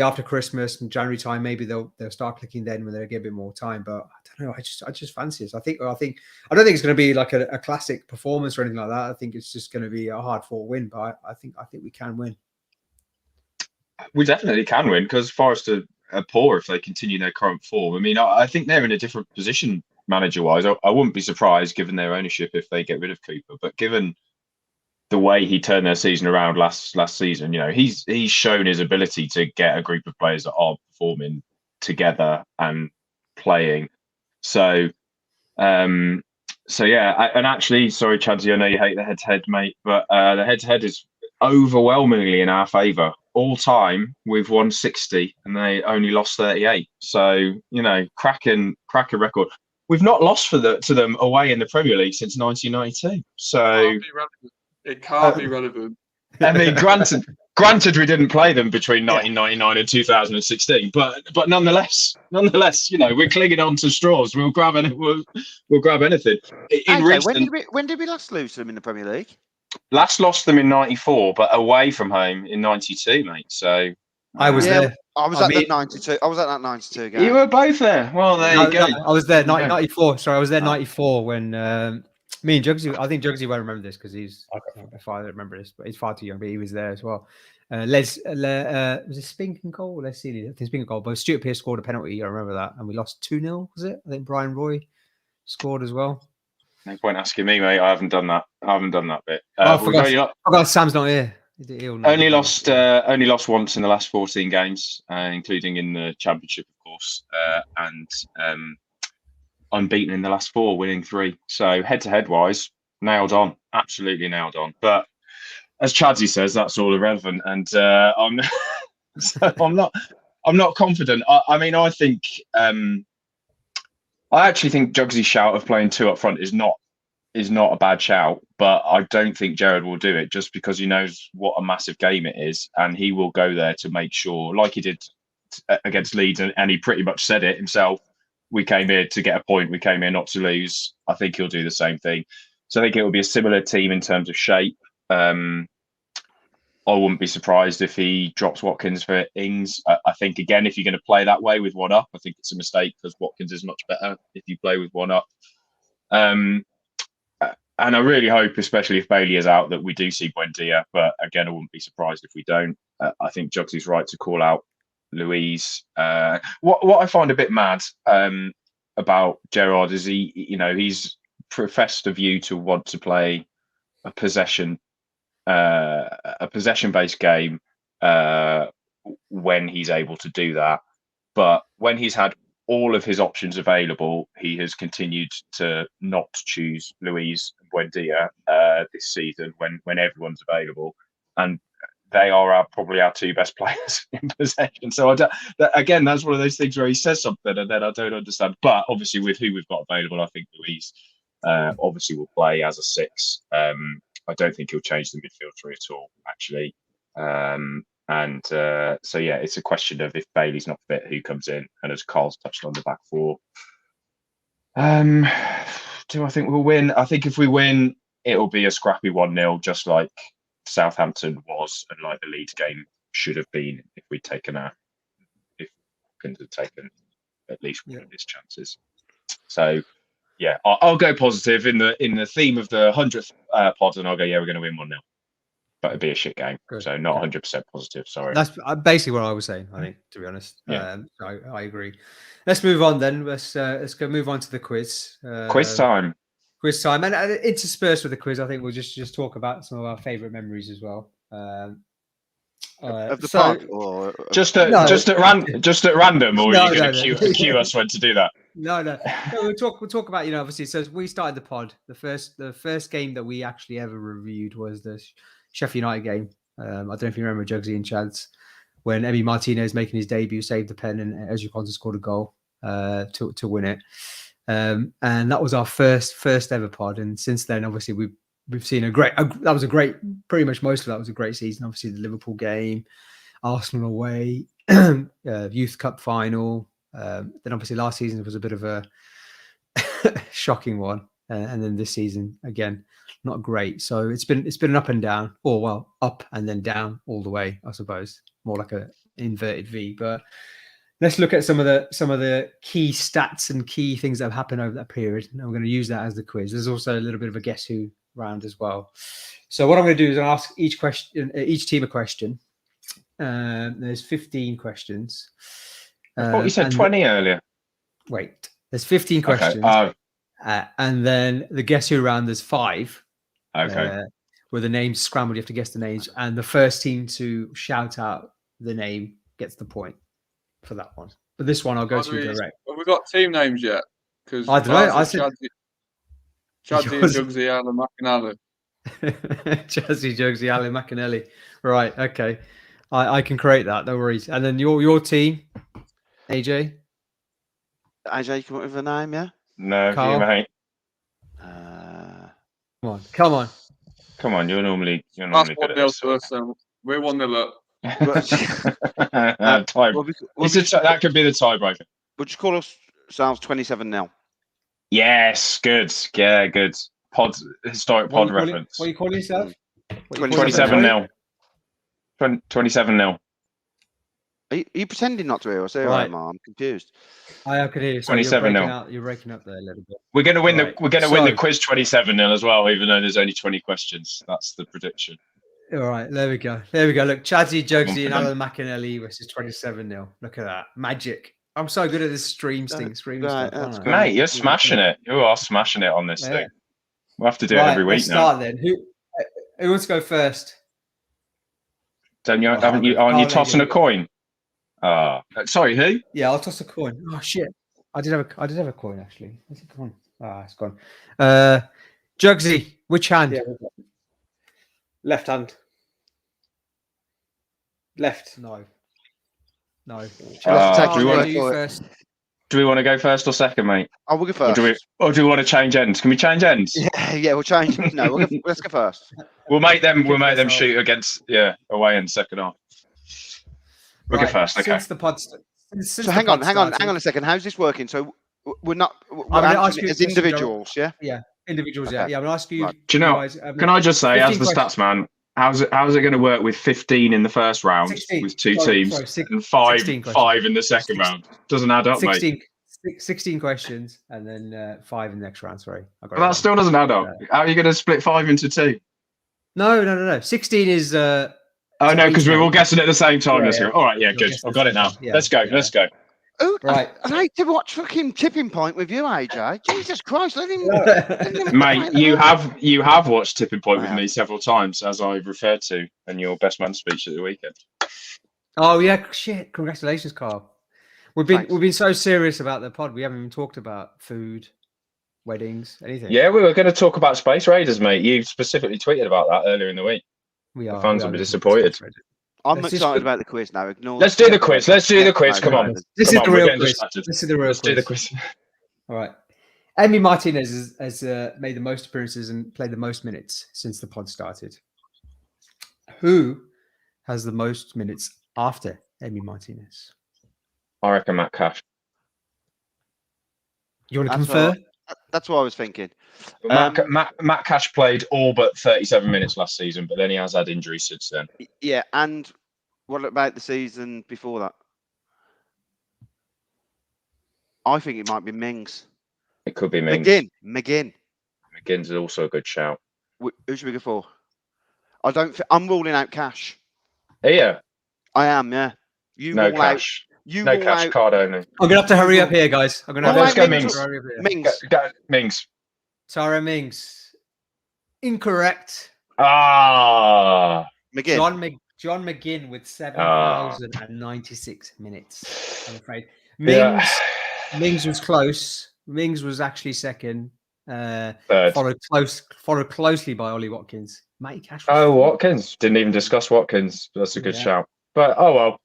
after Christmas and January time, maybe they'll start clicking then when they get a bit more time. But I don't know. I just fancy us. I don't think it's going to be like a classic performance or anything like that. I think it's just going to be a hard fought win. But I think we can win. We definitely can win because Forest are poor if they continue their current form. I mean, I think they're in a different position manager-wise. I wouldn't be surprised given their ownership if they get rid of Cooper. But given the way he turned their season around last season, he's shown his ability to get a group of players that are performing together and playing. So yeah. And actually, sorry, Chadsy, I know you hate the head-to-head, mate, but the head-to-head is overwhelmingly in our favour. All time, we've won 60 and they only lost 38. So, cracking record. We've not lost to them away in the Premier League since 1992. So it can't be relevant. I mean, granted, we didn't play them between 1999 and 2016, but nonetheless, we're clinging on to straws. We'll grab anything. When did we last lose to them in the Premier League? Last lost them in 94, but away from home in 92, mate. So I was there. I was at that 92. I was at that 92 game. You were both there. Well, there you go. I was there 94. Sorry, I was there 94 when me and Jugsy. I think Jugsy won't remember this because if I remember this, but he's far too young. But he was there as well. Was it Spink goal? Let's see. I think Spink goal. But Stuart Pearce scored a penalty. I remember that, and we lost 2-0. Was it? I think Brian Roy scored as well. No point asking me, mate. I haven't done that bit. I forgot Sam's not here. Only lost once in the last 14 games, including in the Championship, of course, and unbeaten in the last 4, winning 3. So head-to-head wise, nailed on, absolutely nailed on. But as Chadsy says, that's all irrelevant, and I'm not confident. I actually think Jugsy's shout of playing 2 up front is not a bad shout, but I don't think Gerrard will do it just because he knows what a massive game it is, and he will go there to make sure, like he did against Leeds, and he pretty much said it himself. We came here to get a point. We came here not to lose. I think he'll do the same thing. So I think it will be a similar team in terms of shape. I wouldn't be surprised if he drops Watkins for Ings. I think, again, if you're going to play that way with 1 up, I think it's a mistake because Watkins is much better if you play with 1 up. And I really hope, especially if Bailey is out, that we do see Buendia. But again, I wouldn't be surprised if we don't. I think Jugsy's right to call out Louise. What I find a bit mad about Gerrard is he's professed a view to want to play a possession-based game when he's able to do that. But when he's had all of his options available, he has continued to not choose Louise and Buendia this season when everyone's available. And they are probably our 2 best players in possession. So again, that's one of those things where he says something and then I don't understand. But obviously with who we've got available, I think Louise obviously will play as a 6. I don't think he'll change the midfield 3 at all, actually. So yeah, it's a question of if Bailey's not fit, who comes in? And as Carl's touched on, the back 4. Do I think we'll win? I think if we win, it'll be a scrappy 1-0, just like Southampton was, and like the Leeds game should have been if Watkins had taken at least one of his chances. So yeah, I'll go positive in the theme of the 100th pod, and I'll go, we're going to win 1-0. but it'd be a shit game. Good, So not good. 100% positive. Sorry. That's basically what I was saying. I think, to be honest. Yeah. I agree. Let's move on then. Let's go move on to the quiz. Quiz time. Quiz time, and interspersed with the quiz, I think we'll just talk about some of our favourite memories as well. Of the pod, or just at random, or are you going to cue us when to do that? No. We'll talk about, obviously. So we started the pod. The first game that we actually ever reviewed was the Sheffield United game. I don't know if you remember, Jugsy and Chads, when Emi Martinez making his debut saved the pen and Ezri Konsa scored a goal to win it. And that was our first ever pod. And since then, obviously, we've seen that was a great, pretty much most of that was a great season. Obviously, the Liverpool game, Arsenal away, Youth Cup final. Then obviously last season was a bit of a shocking one. And then this season, again, not great. So it's been an up and down, or well, up and then down all the way, I suppose. More like a inverted V. But let's look at some of the key stats and key things that have happened over that period. And we're going to use that as the quiz. There's also a little bit of a guess who round as well. So what I'm going to do is I'll ask each team a question. There's 15 questions. I thought you said 20 earlier. Wait, there's 15 questions. Okay. And then the guess who round, there's 5. Okay. With the names scrambled, you have to guess the names. And the first team to shout out the name gets the point for that one. But this one, I'll go to you direct. Have we got team names yet? Because I don't know. I said Chadsy, Jugsy, Alan, McAnally. Chadsy, Jugsy, Alan, McAnally. Right. Okay. I can create that. No worries. And then your team, AJ. AJ, you come up with a name, yeah? No, Carl? you mate. Come on. Come on, you're normally That's good at 1-0 this. to us, so we're 1-0 up. That could be the tiebreaker. Would you call ourselves 27-0? Yes, good. Yeah, good. Historic pod reference. What are you calling yourself? 27-0. 27-0. Are you pretending not to hear us? Right. Omar? I'm confused. I can hear you. 27-0. You're breaking up there a little bit. We're going to win the quiz 27-0 as well, even though there's only 20 questions. That's the prediction. All right, there we go. Look, Chadsy, Jugsy, and Alan McAnally versus 27-0. Look at that magic. I'm so good at this streaming stuff. Mate, you're smashing it. You are smashing it on this thing. We'll have to do it every week now. Start then. Who wants to go first? Don't you? Aren't you tossing a coin? Sorry, who? Yeah, I'll toss a coin. Oh shit! I did have a coin actually. Where's it gone? It's gone. Jugsy, which hand? Yeah, left hand. Left. No. Do we want to go first or second, mate? I will go first. Or do we want to change ends? Can we change ends? Yeah, we'll change. No, let's go first. We'll make them shoot against away in second half. We'll go first. Okay. Since the pod. So hang on a second. How's this working? So we're as individuals, yeah? Yeah, individuals. Okay. Yeah. I'm gonna ask you. Right. Do you know? Guys, can I just say, as the stats man, how's it going to work with 15 in the first round 16. with two teams and five in the second round? Doesn't add up, 16, mate. 16 questions and then 5 in the next round. Sorry, that still doesn't add up. How are you going to split 5 into 2? No. 16 is. Oh no, because we're all guessing at the same time. Yeah. All right, yeah, good. I've got it now. Yeah, let's go. Oh, right. I hate to watch fucking Tipping Point with you, AJ. Jesus Christ, let him. Mate, you have watched Tipping Point with me several times, as I referred to in your best man speech at the weekend. Oh yeah, shit! Congratulations, Carl. We've been so serious about the pod. We haven't even talked about food, weddings, anything. Yeah, we were going to talk about Space Raiders, mate. You specifically tweeted about that earlier in the week. The fans will be disappointed. I'm excited about the quiz now. Let's do the quiz. Come on. This is the real quiz. Let's do the quiz. All right. Emi Martinez has made the most appearances and played the most minutes since the pod started. Who has the most minutes after Emi Martinez? I reckon Matt Cash. You want to confer? That's what I was thinking. Matt Cash played all but 37 minutes last season, but then he has had injuries since then. Yeah, and what about the season before that? I think it might be Mings. It could be Mings. McGinn. McGinn's also a good shout. Who should we go for? I don't. I'm ruling out cash. Yeah. I am. Yeah. You No rule out. cash. You No rule cash. out. Card only. I'm gonna have to hurry up Google- here, guys. I'm gonna Well, have let's to go, hurry Mings. up here. Mings. Mings. Tara Mings. Incorrect. Ah. McGinn. John McGinn with Ah. 7,096 minutes. I'm afraid. Yeah. Mings was close. Mings was actually second. Third. Followed closely by Ollie Watkins. Matty Cash. Oh, Watkins. Didn't even discuss Watkins. That's a good shout. But oh well.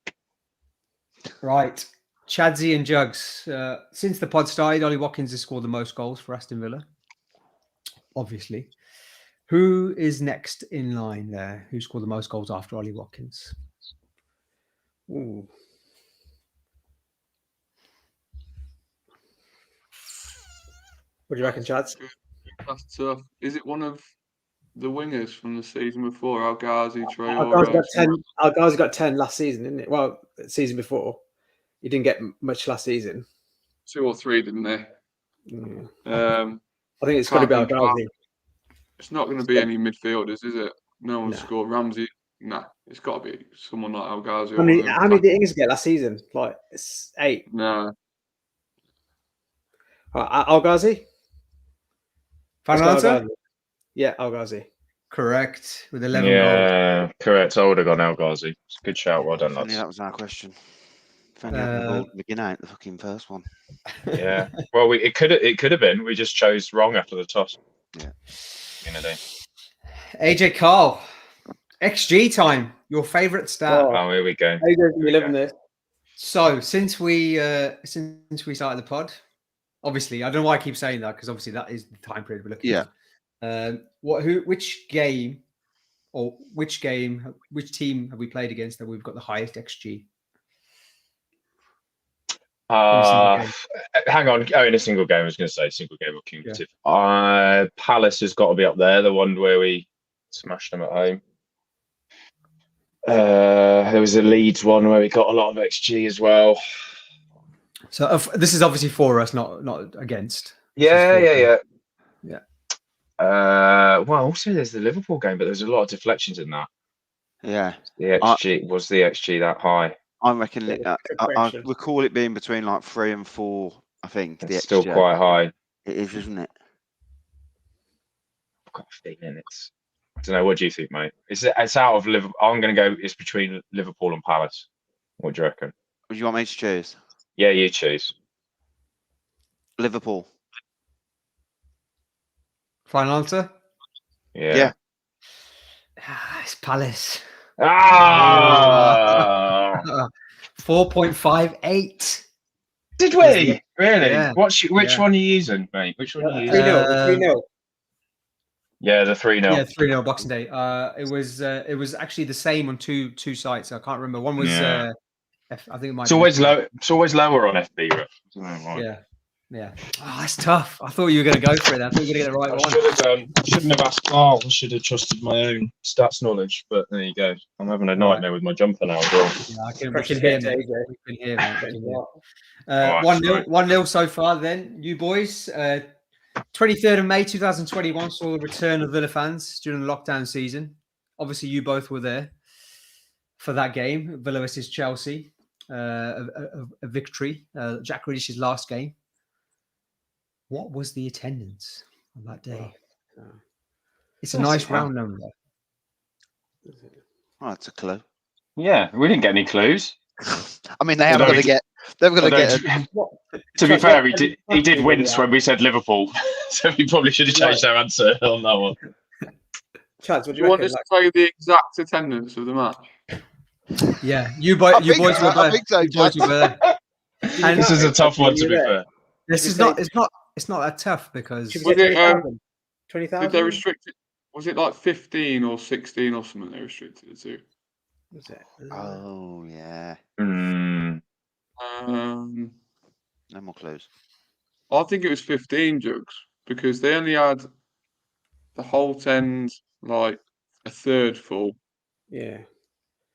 Right. Chadsy and Jugs. Since the pod started, Ollie Watkins has scored the most goals for Aston Villa. Obviously. Who is next in line there? Who scored the most goals after Ollie Watkins? Ooh. What do you reckon, Chads? That's tough. Is it one of the wingers from the season before? El Ghazi, Traore? Our guys got 10 last season, didn't it? Well, the season before. He didn't get much last season. 2 or 3, didn't they? I think it's got to be Al Ghazi. It's not going to be any midfielders, is it? No one scored. Ramsey, nah. It's got to be someone like El Ghazi. How many did Ings get last season? Like 8. No. Al Ghazi? Final answer? Yeah, Al Ghazi. Correct. With 11 goals. Yeah, correct. I would have gone El Ghazi. It's a good shout. Well done, lads. That was our question. If only I ruled McGinn out the fucking first one. Yeah. Well, it could have been. We just chose wrong after the toss. Yeah. AJ Carl. XG time. Your favourite stat. Oh, here we go. AJ's gonna be living this. So since we started the pod, obviously I don't know why I keep saying that because obviously that is the time period we're looking at. Which team have we played against that we've got the highest XG? Hang on. Oh, in a single game, I was going to say single game or cumulative. Yeah. Palace has got to be up there. The one where we smashed them at home. There was a Leeds one where we got a lot of XG as well. So this is obviously for us, not against. Yeah. Well, also there's the Liverpool game, but there's a lot of deflections in that. Yeah. The XG was the XG that high. I reckon I recall it being between like 3 and 4. I think it's still quite high. It is, isn't it? I've got a feeling it's. I don't know. What do you think, mate? It's out of Liverpool. I'm going to go. It's between Liverpool and Palace. What do you reckon? Would you want me to choose? Yeah, you choose. Liverpool. Final answer? Yeah. It's Palace. 4.58. Did we? Really? Yeah. Which one are you using, mate? Which one are you using? 3-0. Yeah, the 3-0. Yeah, 3-0 Boxing Day. It was actually the same on two sites. I can't remember. One was I think it might. It's always low. It's always lower on FB. Yeah. Oh, that's tough. I thought you were going to go for it. I thought you were going to get the right one. Shouldn't have asked Carl. I should have trusted my own stats knowledge. But there you go. I'm having a nightmare with my jumper now as well. Yeah, I can hear it. We can hear it. 1-0 so far. Then you boys. 23rd of May 2021 saw the return of Villa fans during the lockdown season. Obviously, you both were there for that game, Villa versus Chelsea. A victory. Jack Grealish's last game. What was the attendance on that day? It's a nice round number. Oh, that's a clue. Yeah, we didn't get any clues. I mean, they're going to get. To be fair, he did wince when we said Liverpool, so we probably should have changed our answer on that one. Chads, what do you want us to tell you the exact attendance of the match? Yeah, you boys were there. I think so, you boys were there. And this is a tough one, to be fair. This is not. It's not that tough because was it 20,000? Did they restrict it? Was it like 15 or 16 or something? They restricted it to. Was it? Oh yeah. No more clues. I think it was 15 Jugs because they only had the whole end like a third full. Yeah.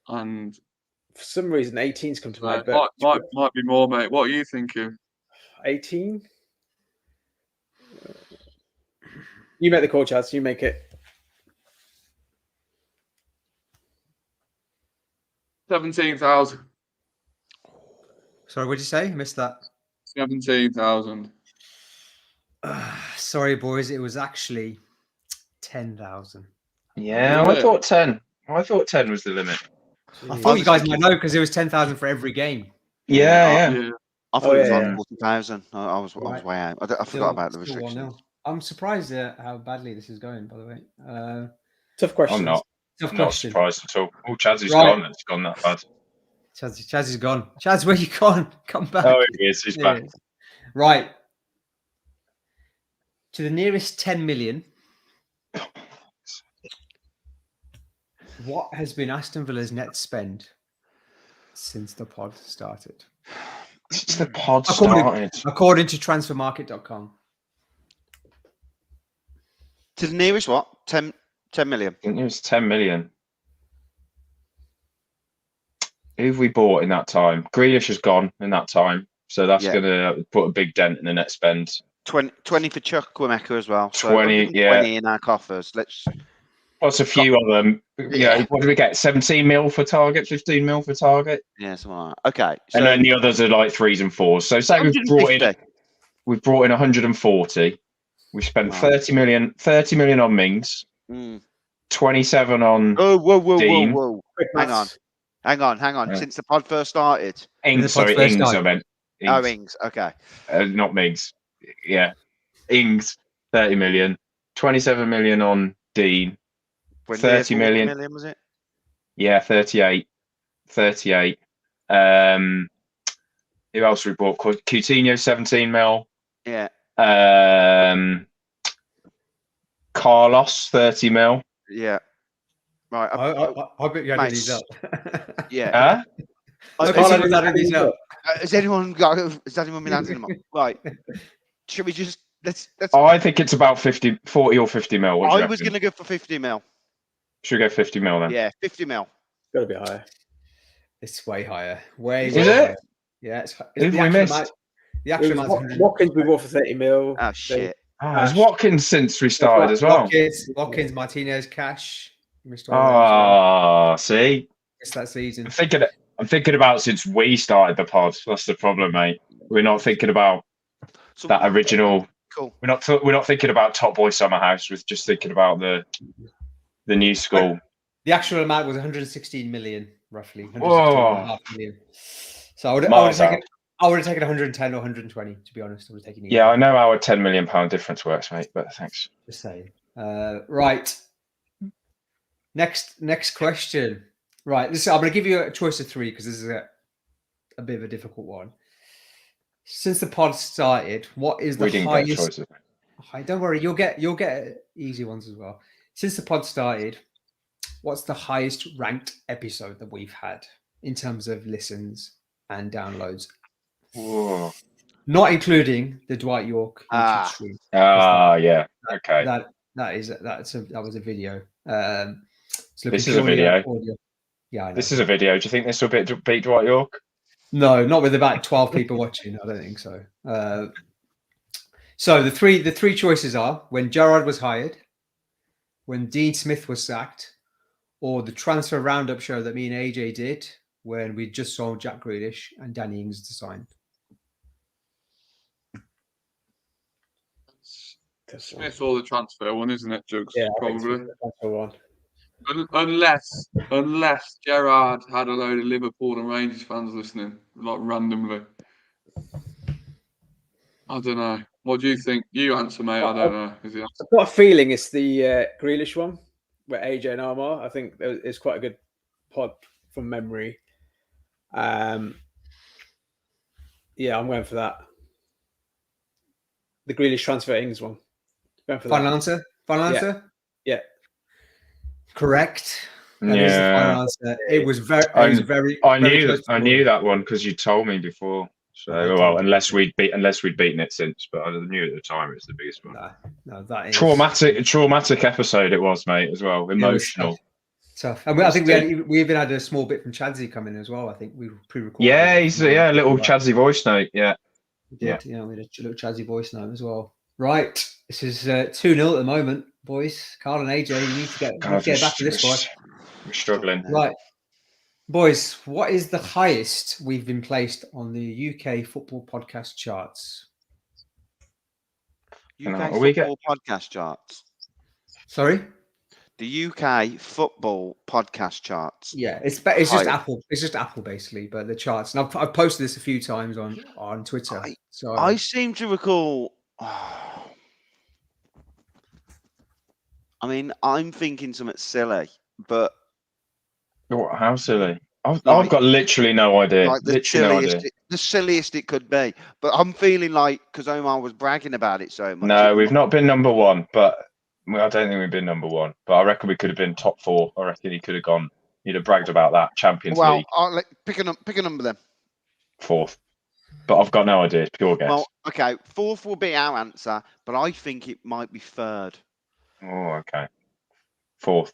And for some reason, 18's come to mind. But might be more, mate. What are you thinking? 18. You make the call, Chads. You make it. 17,000. Sorry, what did you say? I missed that. 17,000. Sorry, boys. It was actually 10,000. Yeah, Really? I thought 10. I thought 10 was the limit. I thought you guys might know because it was 10,000 for every game. Yeah. I thought it was like yeah. 40,000. I was Right. way out. I forgot about the restrictions. I'm surprised at how badly this is going, by the way. Tough question. I'm not. Tough I'm not question. surprised at all. Oh, Chadsy's Right. gone. It's gone that bad. Chadsy's gone. Chads, where you gone? Come back. Oh, he is. He's There back. he is. Right. To the nearest 10 million. What has been Aston Villa's net spend since the pod started? Since the pod started. According to transfermarket.com. To the nearest what? 10 million. I think it was 10 million. Who have we bought in that time? Grealish has gone in that time. So that's going to put a big dent in the net spend. 20 for Chukwuemeka as well. So 20, yeah. 20 in our coffers. Plus a few of them. Yeah. What did we get? 17 mil for target, 15 mil for target. Yeah, something like that. Okay. So And then the others are like 3s and 4s. So say we've brought in 140. We spent 30 million on Mings. 27 on Dean. Whoa. Hang on. Yeah. Since the pod first started. Ings, I meant. Ings. Okay. Not Mings. Yeah. Ings, 30 million. 27 million on Dean. 30 million. Was it? Yeah, 38. Who else we bought? Coutinho, 17 mil. Yeah. Carlos, 30 mil. Yeah. Right. I bet you added these up. Yeah. Carlos added these up. Has anyone been adding them up? Right. Should we just let's I think it's about 40 or 50 mil. I was going to go for 50 mil. Should we go 50 mil then? Yeah, 50 mil. It's got to be higher. It's way higher. Way Is higher. it? Yeah, it's Who we missed? The actual amount. Watkins we bought for 30 mil. Oh shit. There's Watkins since we started as well. Watkins, Martinez, Cash. See? It's that season. I'm thinking about since we started the pod. That's the problem, mate. We're not thinking about that original. Cool. We're not thinking about Top Boy Summer House. We're just thinking about the new school. The actual amount was 116 million, roughly. 116.5 million. So I would have taken 110 or 120, to be honest. I would have taken. Yeah, I know how a £10 million difference works, mate. But thanks. Just saying. Right. Next question. Right. I'm going to give you a choice of 3 because this is a bit of a difficult one. Since the pod started, what is the highest? Don't worry, you'll get easy ones as well. Since the pod started, what's the highest ranked episode that we've had in terms of listens and downloads? Whoa. Not including the Dwight York YouTube stream. Yeah. Okay. That was a video. So this is a video. Audio. Yeah, I know. This is a video. Do you think this will beat Dwight York? No, not with about 12 people watching. I don't think so. So the three choices are when Gerrard was hired, when Dean Smith was sacked, or the transfer roundup show that me and AJ did when we just sold Jack Grealish and Danny Ings to sign. Smith or the transfer one, isn't it, Jugs? Yeah, probably. One. Unless Gerrard had a load of Liverpool and Rangers fans listening, like randomly. I don't know. What do you think? You answer, mate. I don't know. Is it? I've got a feeling it's the Grealish one, where AJ and Omar. I think it's quite a good pod from memory. Yeah, I'm going for that. The Grealish transfer Ings one. Going for Final that. answer? Yeah. Correct. That is the final answer. It was very. I knew that one because you told me before. So unless we'd beaten it since, but I knew at the time it was the biggest one. No, that is traumatic episode it was, mate, as well. Emotional. Tough. And I think we even had a small bit from Chadsy come in as well. I think we pre-recorded. Yeah, he's a little Chadsy voice note. Yeah. We did. Yeah, we had a little Chadsy voice note as well. Right. This is 2-0 at the moment, boys. Carl and AJ, you need to get back to this one. We're struggling. Right. Boys, what is the highest we've been placed on the UK football podcast charts? UK we get- football podcast charts. Sorry? The UK football podcast charts. Yeah, it's just Highest. Apple. It's just Apple basically, but the charts. And I've posted this a few times on Twitter. I seem to recall. I mean, I'm thinking something silly, but How silly? I've Like- got literally no idea. like the Literally no idea. silliest it could be. But I'm feeling like because Omar was bragging about it so much. No, we've not been number one, but I don't think we've been number one. But I reckon we could have been top 4. I reckon he could have gone. He'd have bragged about that Champions Well, League I'll pick a number then. 4th. But I've got no idea. It's pure guess. Well, okay, 4th will be our answer, but I think it might be 3rd. Oh, okay. 4th.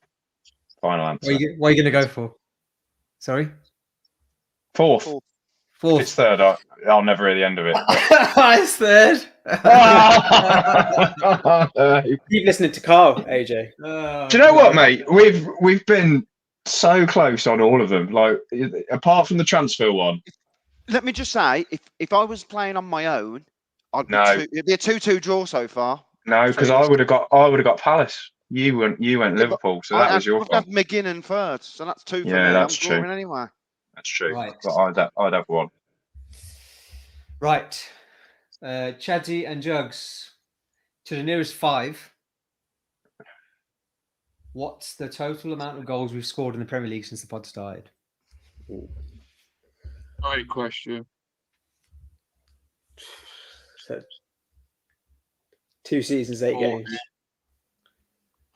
Final answer. What are you going to go for? Sorry? 4th. Fourth. If Fourth. it's 3rd, I'll never hear the end of it. It's third. Keep listening to Carl, AJ. Do you know what, mate? We've been so close on all of them. Like, apart from the transfer one. Let me just say, if I was playing on my own, it'd be a 2-2 draw so far. No, because I would have got Palace. You went Liverpool, so that was your I'd fault. have McGinn and 3rd, so that's 2 for Yeah, me. that's I'm true. drawing anyway. That's true. Right. But I'd have one. Right. Chadsy and Jugs. To the nearest 5. What's the total amount of goals we've scored in the Premier League since the pod started? Great question. So, 2 seasons, 8 games.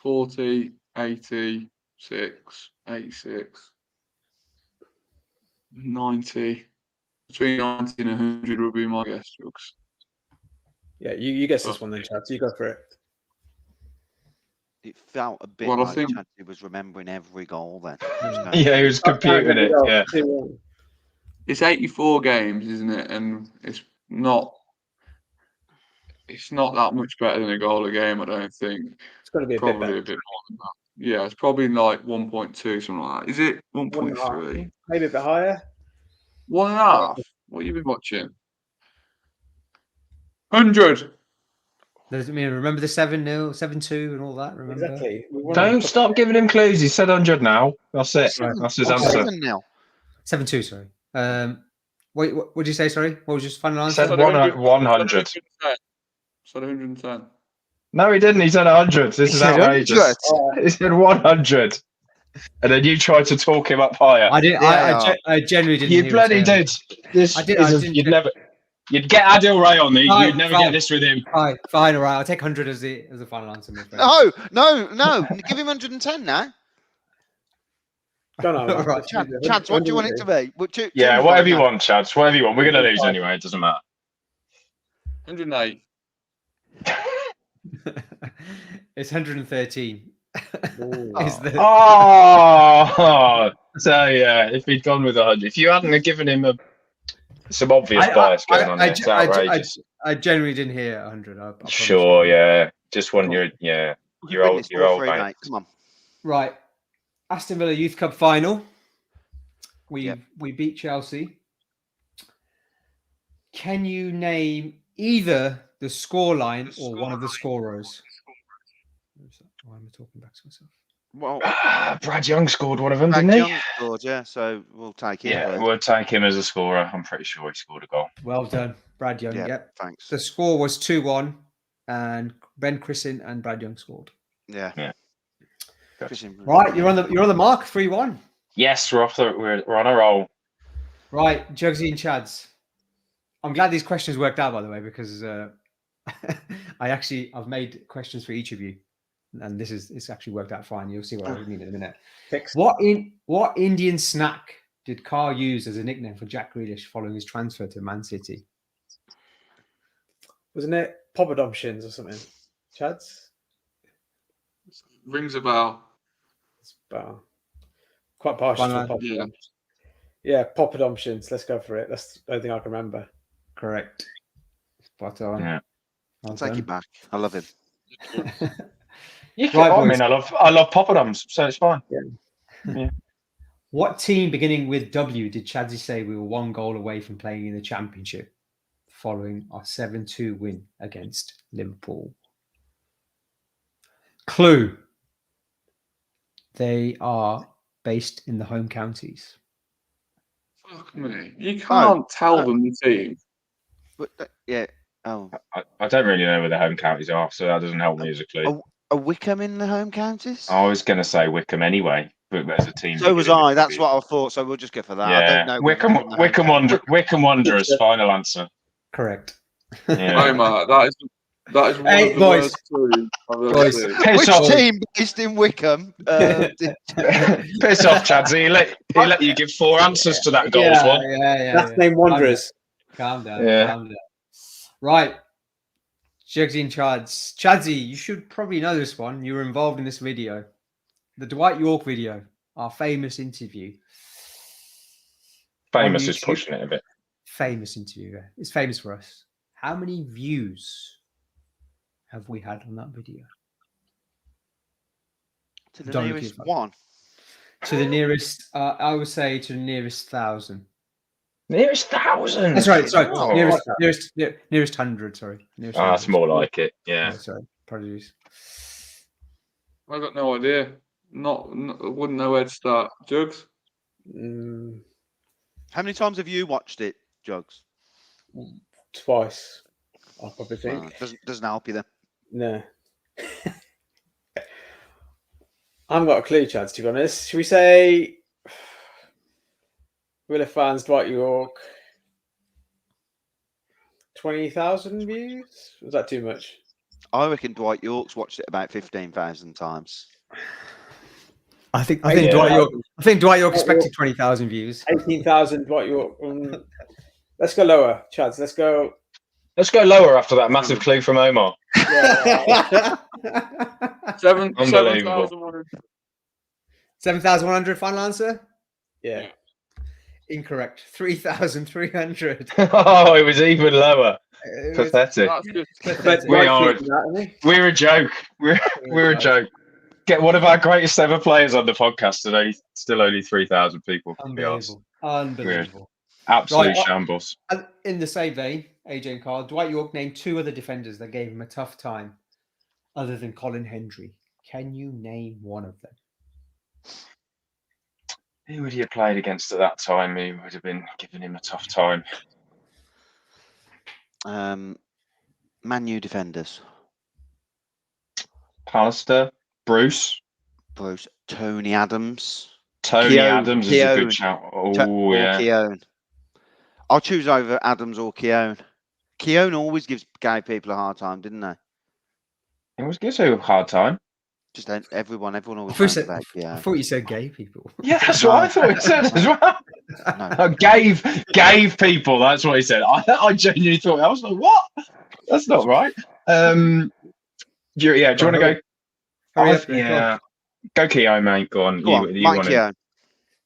40, 86, 86, 90. Between 90 and 100 would be my guess, Jugs. Yeah, you guess this one then, Chad. You go for it. It felt a bit Well, I like think- Chadsy was remembering every goal then. Yeah, he was computing it. Yeah. It's 84 games, isn't it? And it's not that much better than a goal a game, I don't think. It's got to be a Probably bit a bit more than that. Yeah, it's probably like 1.2, something like that. Is it 1.3? Maybe a bit higher. 1.5? What have you been watching? 100. Does it mean remember the 7-0, 7-2 and all that? Remember? Exactly. Don't stop giving him clues. He said 100 now. That's it. That's his answer. 7-0. 7-2, sorry. Wait, what did you say? Sorry, what was your final He answer? said 100. Said 110. No, he didn't. He said 100. This is outrageous. He said 100. And then you tried to talk him up higher. I didn't. I genuinely didn't. You hear bloody him say did. This I did- is I a- didn't you'd do- never. You'd get Adil Ray on these. Fine, You'd never fine. get this with him. it. Fine, all right. I'll take 100 as the final answer. my friend. No. Give him 110 now. Don't know. Right. Chads, what do you want it to be? Yeah, whatever you want, Chads. Whatever you want. We're going to lose anyway. It doesn't matter. 108. It's 113. Is the- Oh, so yeah. If he'd gone with 100, if you hadn't have given him some obvious bias going on there, it's outrageous. I genuinely didn't hear 100. I promise Sure, you. yeah. Just want your old mate. Come on. Right. Aston Villa Youth Cup final. We beat Chelsea. Can you name either the scoreline or one of the scorers? Why am I talking back to myself? Well, Brad Young scored one of them, Brad didn't he? Young scored, yeah, so we'll take him. Yeah, please. we'll take him as a scorer. I'm pretty sure he scored a goal. Well done, Brad Young. Yeah, Yep. thanks. The score was 2-1, and Ben Christen and Brad Young scored. Yeah. Right, you're on the mark. 3-1. Yes, we're on a roll. Right, Jugsy and Chads. I'm glad these questions worked out, by the way, because I've made questions for each of you, and it's actually worked out fine. You'll see what I mean in a minute. What Indian snack did Carr use as a nickname for Jack Grealish following his transfer to Man City? Wasn't it poppadomptions or something? Chads? Rings a bell. It's quite partial to Fine, poppadoms. Yeah, poppadomptions. Let's go for it. That's the only thing I can remember. Correct. Spot on. Yeah. Well Take done. it back. I love him. Yeah, Right, I boys. mean, I love poppadoms, so it's fine. Right, What team beginning with W did Chadsy say we were 1 goal away from playing in the Championship following our 7-2 win against Liverpool? Clue. They are based in the home counties. Fuck me. You can't tell them the team. But yeah. Oh, I don't really know where the home counties are, so that doesn't help me as a clue. Are Wickham in the home counties? I was going to say Wickham anyway, but as a team. So was I. That's what I thought. So we'll just go for that. Yeah. I don't know. Wickham Wanderers. Final answer. Correct. Yeah. Omar, that is one of the boys. worst clues I've ever Boys. seen. Which team based in Wickham? Piss off, Chadsy. He let you give 4 answers to that goals one. Yeah. That's named Wanderers. Calm down. Yeah. Calm down. Right. Jugsy and Chadsy, you should probably know this one. You were involved in this video. The Dwight York video, our famous interview. Famous is pushing it a bit. Famous interview. It's famous for us. How many views have we had on that video? To the Don't look nearest at it. one. To the nearest, I would say to the nearest 1,000. Nearest 1,000. That's right. Sorry, Oh. nearest 100. Sorry, nearest. Oh, that's 100. more like it. Yeah. Sorry, apologies. I've got no idea. Wouldn't know where to start. Jugs? How many times have you watched it, Jugs? Twice, I probably think. Well, doesn't help you then. No. I haven't got a clue, Chads, to be honest. Should we say Villa fans, Dwight York, 20,000 views? Was that too much? I reckon Dwight York's watched it about 15,000 times. I think Dwight York. I think Dwight York expected 20,000 views. 18,000 Dwight York. Let's go lower, Chads. Let's go lower after that massive clue from Omar. Yeah. 7,100. 7,100 final answer? Yeah. Incorrect. 3,300. Oh, it was even lower. Pathetic. That's just We're a joke. We're a joke. Get one of our greatest ever players on the podcast today. Still only 3,000 people. Unbelievable. Absolute Right, shambles. And in the same vein, AJ and Carl, Dwight York named 2 other defenders that gave him a tough time other than Colin Hendry. Can you name one of them? Who would he have played against at that time who would have been giving him a tough time? Man U defenders. Pallister, Bruce, Tony Adams. Tony Adams is a good shout. Oh, yeah. Keown. I'll choose over Adams or Keown. Keown always gives gay people a hard time, didn't they? It was gives you a hard time. Just everyone always knows about Keown. I thought you said gay people. Yeah, that's what I thought he said as well. No. Gave people. That's what he said. I genuinely thought. I was like, what? That's not right. Do you want to go? Hurry up, yeah. Go Keown, mate. Go on. Mike Keown.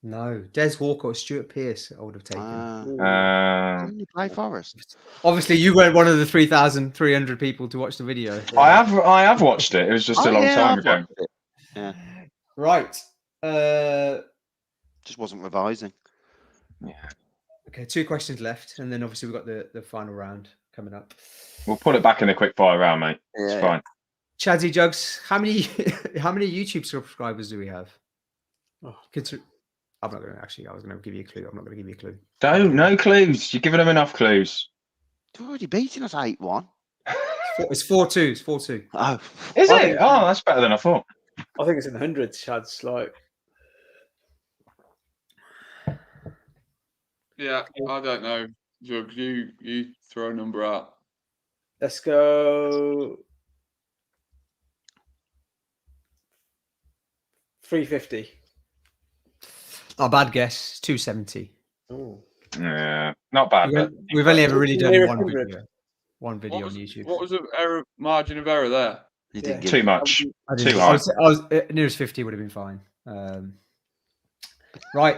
No, Des Walker or Stuart Pearce I would have taken. Didn't you play Forest? Obviously, you weren't one of the 3,300 people to watch the video. I have watched it. It was just a long time ago. Yeah. Right. Just wasn't revising. Yeah. Okay, 2 questions left, and then obviously we've got the final round coming up. We'll put it back in the quick fire round, mate. It's fine. Chadsy Jugs, how many YouTube subscribers do we have? I'm not going to I was going to give you a clue. I'm not going to give you a clue. No clues. You're giving them enough clues. They're already beating us 8-1. It's 4-2. It's 4-2. Oh, is it? Oh, that's better than I thought. I think it's in the hundreds, Chads. Like, Yeah, I don't know. Jugs, you throw a number out. let's go 350. Not a bad guess. 270. Oh. Yeah, not bad. We've only ever really done Near one 100. video. One video on YouTube. What was the margin of error there? you didn't Too much. Too I high. was nearest 50 would have been fine. Right.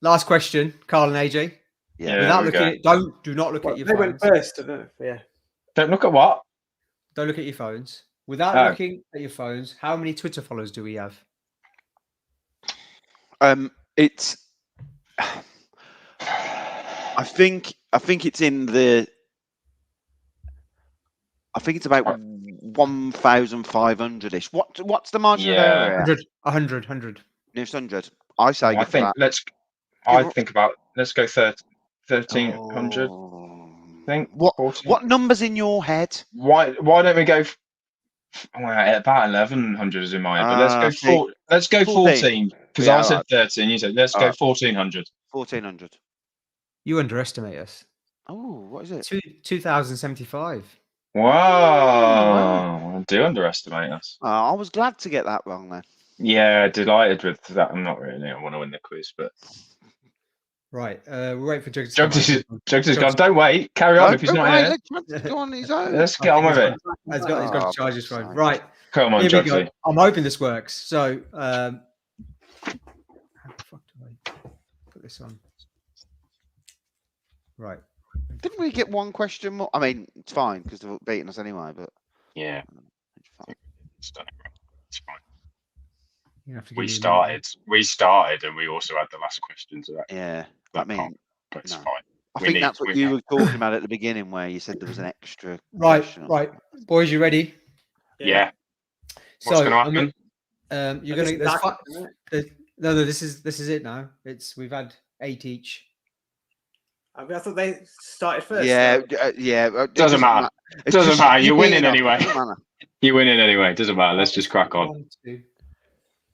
Last question, Carl and AJ. Yeah. Without looking at, do not look at your They phones. went first, I don't know. Yeah. Don't look at what? Don't look at your phones. Without looking at your phones, how many Twitter followers do we have? It's. I think it's in the. I think it's about 1,500-ish. What's the margin of error? 100. Nearest 100. I say I give think that. let's go 1,300. Oh. I think What 14. what numbers in your head? Why don't we go? Well, about 1,100 is in my head, but let's go 14 because Yeah, I said right. 13. You said let's go 1,400. 1,400. You underestimate us. Oh, what is it? 2,075. Wow, I do underestimate us. I was glad to get that wrong then. Yeah, delighted with that. I'm not really. I want to win the quiz, but Right. We'll wait for Jugsy to come back. Jugsy's gone. Don't wait. Carry on if he's not here. Let's go on his own. Let's get on with it. He's got to charge his phone. Right. Come on, Here we Jugsy. go. I'm hoping this works. So, how the fuck do I put this on? Right. Didn't we get one question more? I mean, it's fine because they're beating us anyway, but Yeah, it's fine. it's done. It's fine. You have to give We me a started, and we also had the last question to that. Yeah, I That mean, part, but it's no. fine. I think that's what you were talking about at the beginning, where you said there was an extra. Right, question. right, boys, you ready? Yeah. What's going to happen? You're going to. No, this is it now. We've had 8 each. I thought they started first. Yeah, though. yeah. Doesn't matter. It doesn't matter. You're winning anyway. Doesn't matter. You're winning anyway. Doesn't matter. Let's just crack on. 1, 2.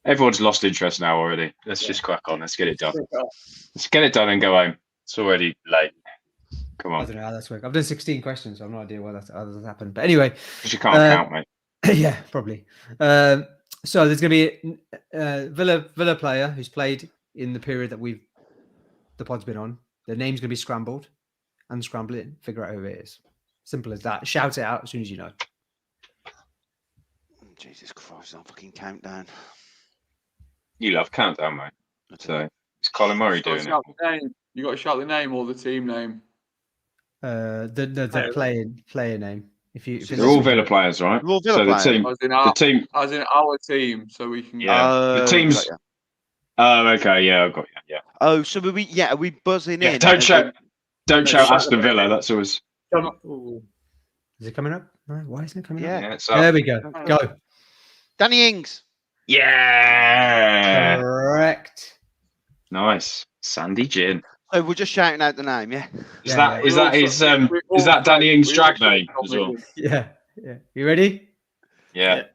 Everyone's lost interest now already. Let's just crack on. Let's get it done. Let's get it done and go home. It's already late. Come I on. don't know how that's worked. I've done 16 questions. So I've no idea why that's happened. But anyway, Because you can't count, mate. yeah, probably. So there's going to be a Villa player who's played in the period that the pod's been on. Their name's going to be scrambled. Unscramble it. Figure out who it is. Simple as that. Shout it out as soon as you know. Jesus Christ! I'm fucking countdown. You love countdown, mate. So is Colin Murray doing it? You got to shout the name or the team name. The player name. They're all Villa players, right? They're all Villa players. As in our team, so we can. Yeah. The teams. Oh, okay. Yeah, I've got you. Yeah. Oh, so are we buzzing in? Don't shout Aston Villa. That's always. Is it coming up? No, why isn't it coming Yeah. up? There we go. Go. Danny Ings. Yeah. Correct. Nice. Sandy Gin. Oh, we're just shouting out the name, yeah. Is that Danny Ings' drag name as well? Yeah. Yeah. You ready? Yeah.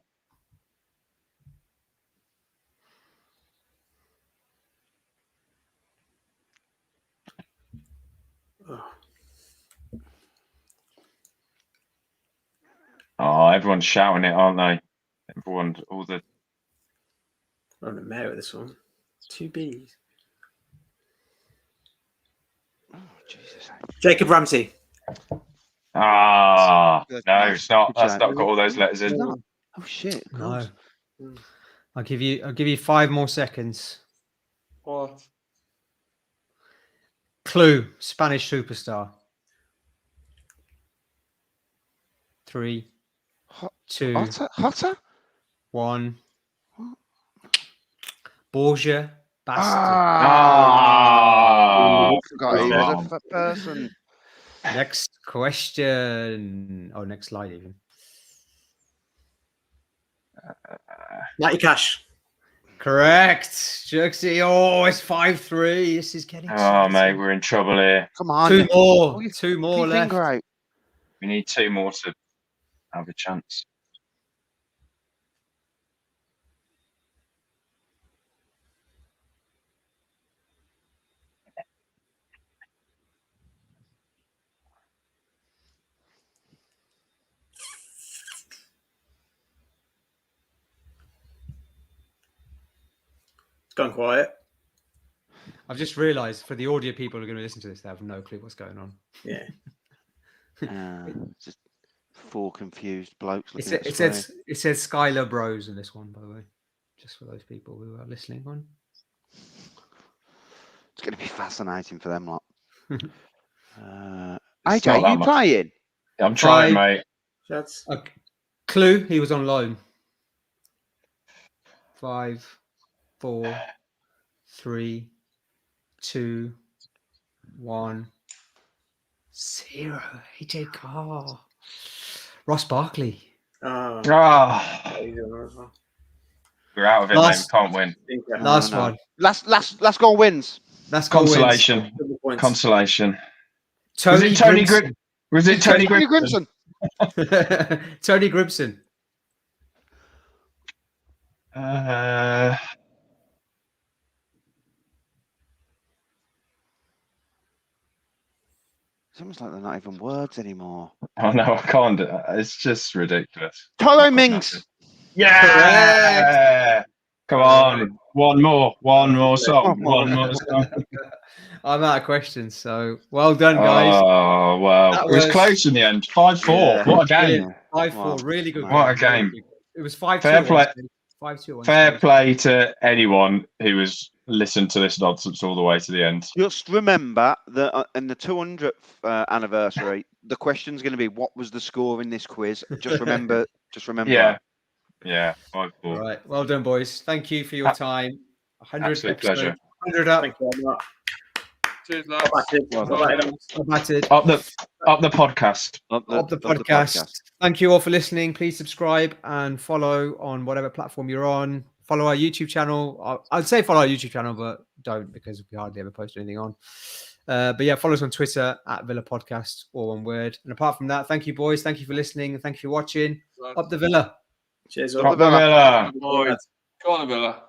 Oh, everyone's shouting it, aren't they? All the. I'm the mayor with this one. 2 Bs. Oh, Jesus. Jacob Ramsey. No, it's not. That's not got all those letters in. Oh shit! No. I'll give you 5 more seconds. What? Clue: Spanish superstar. 3, 2, Hotter? 1. Borgia Bastard. I forgot he was a person. Next question. Oh, next slide even. Matty Cash. Correct. Jugsy. Oh, it's 5-3. This is getting. Oh, mate, we're in trouble here. Come on. 2 more. Pull your 2 more left. finger out. We need 2 more to have a chance. It's gone quiet. I've just realised for the audio people who are going to listen to this, they have no clue what's going on. Yeah. Just 4 confused blokes. It says Skylar Bros in this one, by the way, just for those people who are listening on. It's going to be fascinating for them lot. It's AJ, not you that playing? I'm trying, mate. That's Okay. Clue: he was on loan. 5, 4, 3, 2, 1, 0. AJ Carr. Ross Barkley. Ah, Oh, we're out of it, mate. We can't win. Last one. Last goal wins. Last goal wins. Consolation. Consolation. Tony Grimson. Was it Tony Tony Grimson? Grimson. Tony Grimson. It's almost like they're not even words anymore. Oh no, I can't. It's just ridiculous. Tyrone Mings. Yeah. Come on. One more song. One more song. I'm out of questions, so well done, guys. Oh wow. That It was was- close in the end. 5-4. Yeah. What a game. Brilliant. 5-4, really good. What a game. game. It was 5-2. Fair play. 5-2. Fair play to anyone who has listened to this nonsense all the way to the end. Just remember that in the 200th anniversary, the question's going to be, what was the score in this quiz? Just remember. Yeah. Yeah. 5-4. All right. Well done, boys. Thank you for your time. 100 Absolute pleasure. 100 up. Thank you very much. Cheers, lads. Battered. Up the podcast. Of the podcast. Thank you all for listening. Please subscribe and follow on whatever platform you're on. Follow our YouTube channel. I'd say follow our YouTube channel, but don't, because we hardly ever post anything on. But yeah, follow us on Twitter at Villa Podcast, all one word. And apart from that, thank you, boys. Thank you for listening and thank you for watching. Up the Villa. Cheers. Up the Villa. Boys. Go on, Villa.